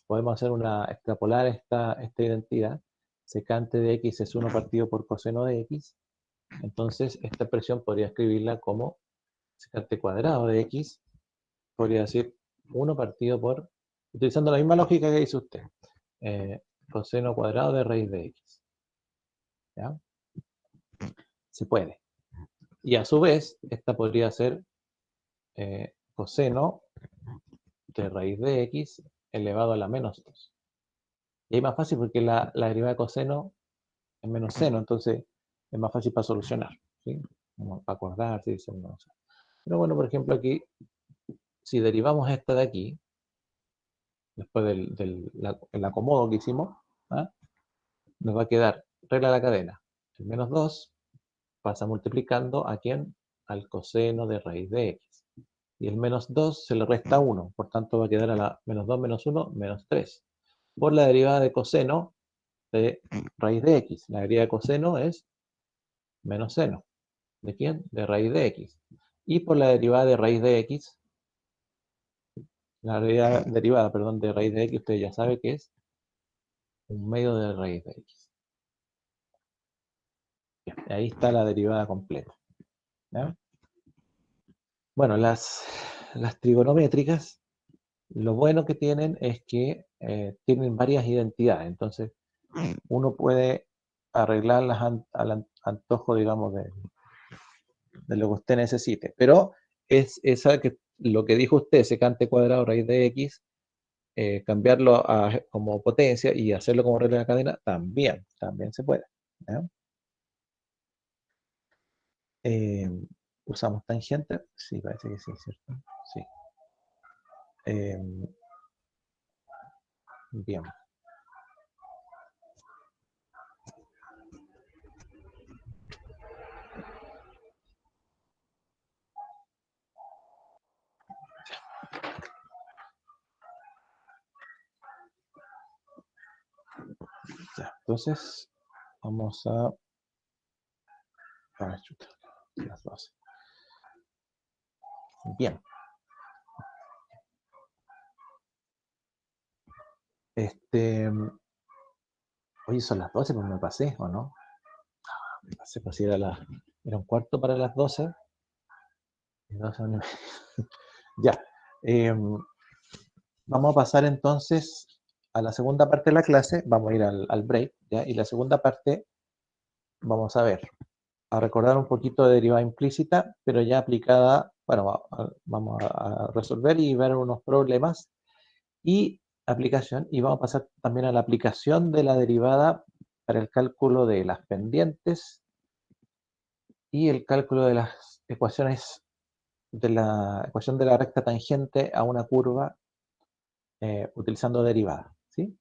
podemos hacer extrapolar esta identidad. Secante de x es 1 partido por coseno de x. Entonces, esta expresión podría escribirla como secante cuadrado de x. Podría decir 1 partido por, utilizando la misma lógica que dice usted. Coseno cuadrado de raíz de x. ¿Ya? Se puede. Y a su vez, esta podría ser coseno de raíz de x elevado a la menos 2. Y ahí es más fácil porque la derivada de coseno es menos seno, entonces es más fácil para solucionar, ¿sí? Como para acordarse, dice uno. Pero bueno, por ejemplo, aquí, si derivamos esta de aquí, después el acomodo que hicimos, ¿ah? Nos va a quedar regla de la cadena. El menos 2 pasa multiplicando a quién? Al coseno de raíz de x. Y el menos 2 se le resta 1, por tanto va a quedar a la menos 2 menos 1, menos 3. Por la derivada de coseno de raíz de x. La derivada de coseno es menos seno. ¿De quién? De raíz de x. Y por la derivada de raíz de x, la derivada, perdón, de raíz de x, usted ya sabe que es un medio de raíz de x. Bien, ahí está la derivada completa. ¿Ya? Bueno, las trigonométricas, lo bueno que tienen es que tienen varias identidades, entonces uno puede arreglarlas al antojo, digamos, de lo que usted necesite, pero es esa que lo que dijo usted, secante cuadrado raíz de x, cambiarlo como potencia y hacerlo como regla de la cadena, también se puede. ¿Ya? ¿Usamos tangente? Sí, parece que sí, ¿cierto? Sí. Bien. Ya, entonces, vamos a... chuta, las 12. Bien. Oye, son las 12, pues me pasé, ¿o no? Me pasé, pues si era un cuarto para las 12. Y 12 una y media. Ya. Vamos a pasar entonces a la segunda parte de la clase. Vamos a ir al break, ¿ya? Y la segunda parte vamos a recordar un poquito de derivada implícita, pero ya aplicada, bueno, vamos a resolver y ver unos problemas y aplicación, y vamos a pasar también a la aplicación de la derivada para el cálculo de las pendientes y el cálculo de las ecuaciones de la ecuación de la recta tangente a una curva utilizando derivada, ¿sí?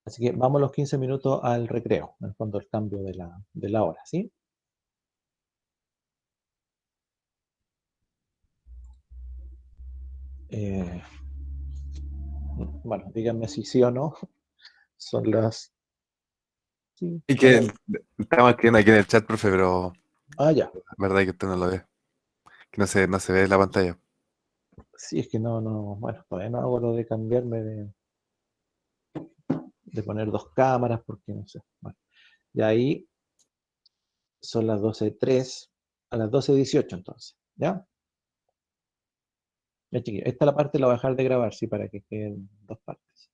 Así que vamos los 15 minutos al recreo, en el fondo el cambio de la hora, ¿sí? Eh, bueno, díganme si sí o no. Son las... Sí, Y que estamos escribiendo aquí en el chat, profe, pero ya. la verdad es que usted no lo ve. Que no se ve en la pantalla. Sí, es que bueno, todavía no hago lo de cambiarme de poner dos cámaras, porque no sé. Bueno, y ahí son las 12:03, a las 12:18 entonces, ¿ya? Ya, chiquillos, esta la parte la voy a dejar de grabar, sí, para que queden dos partes.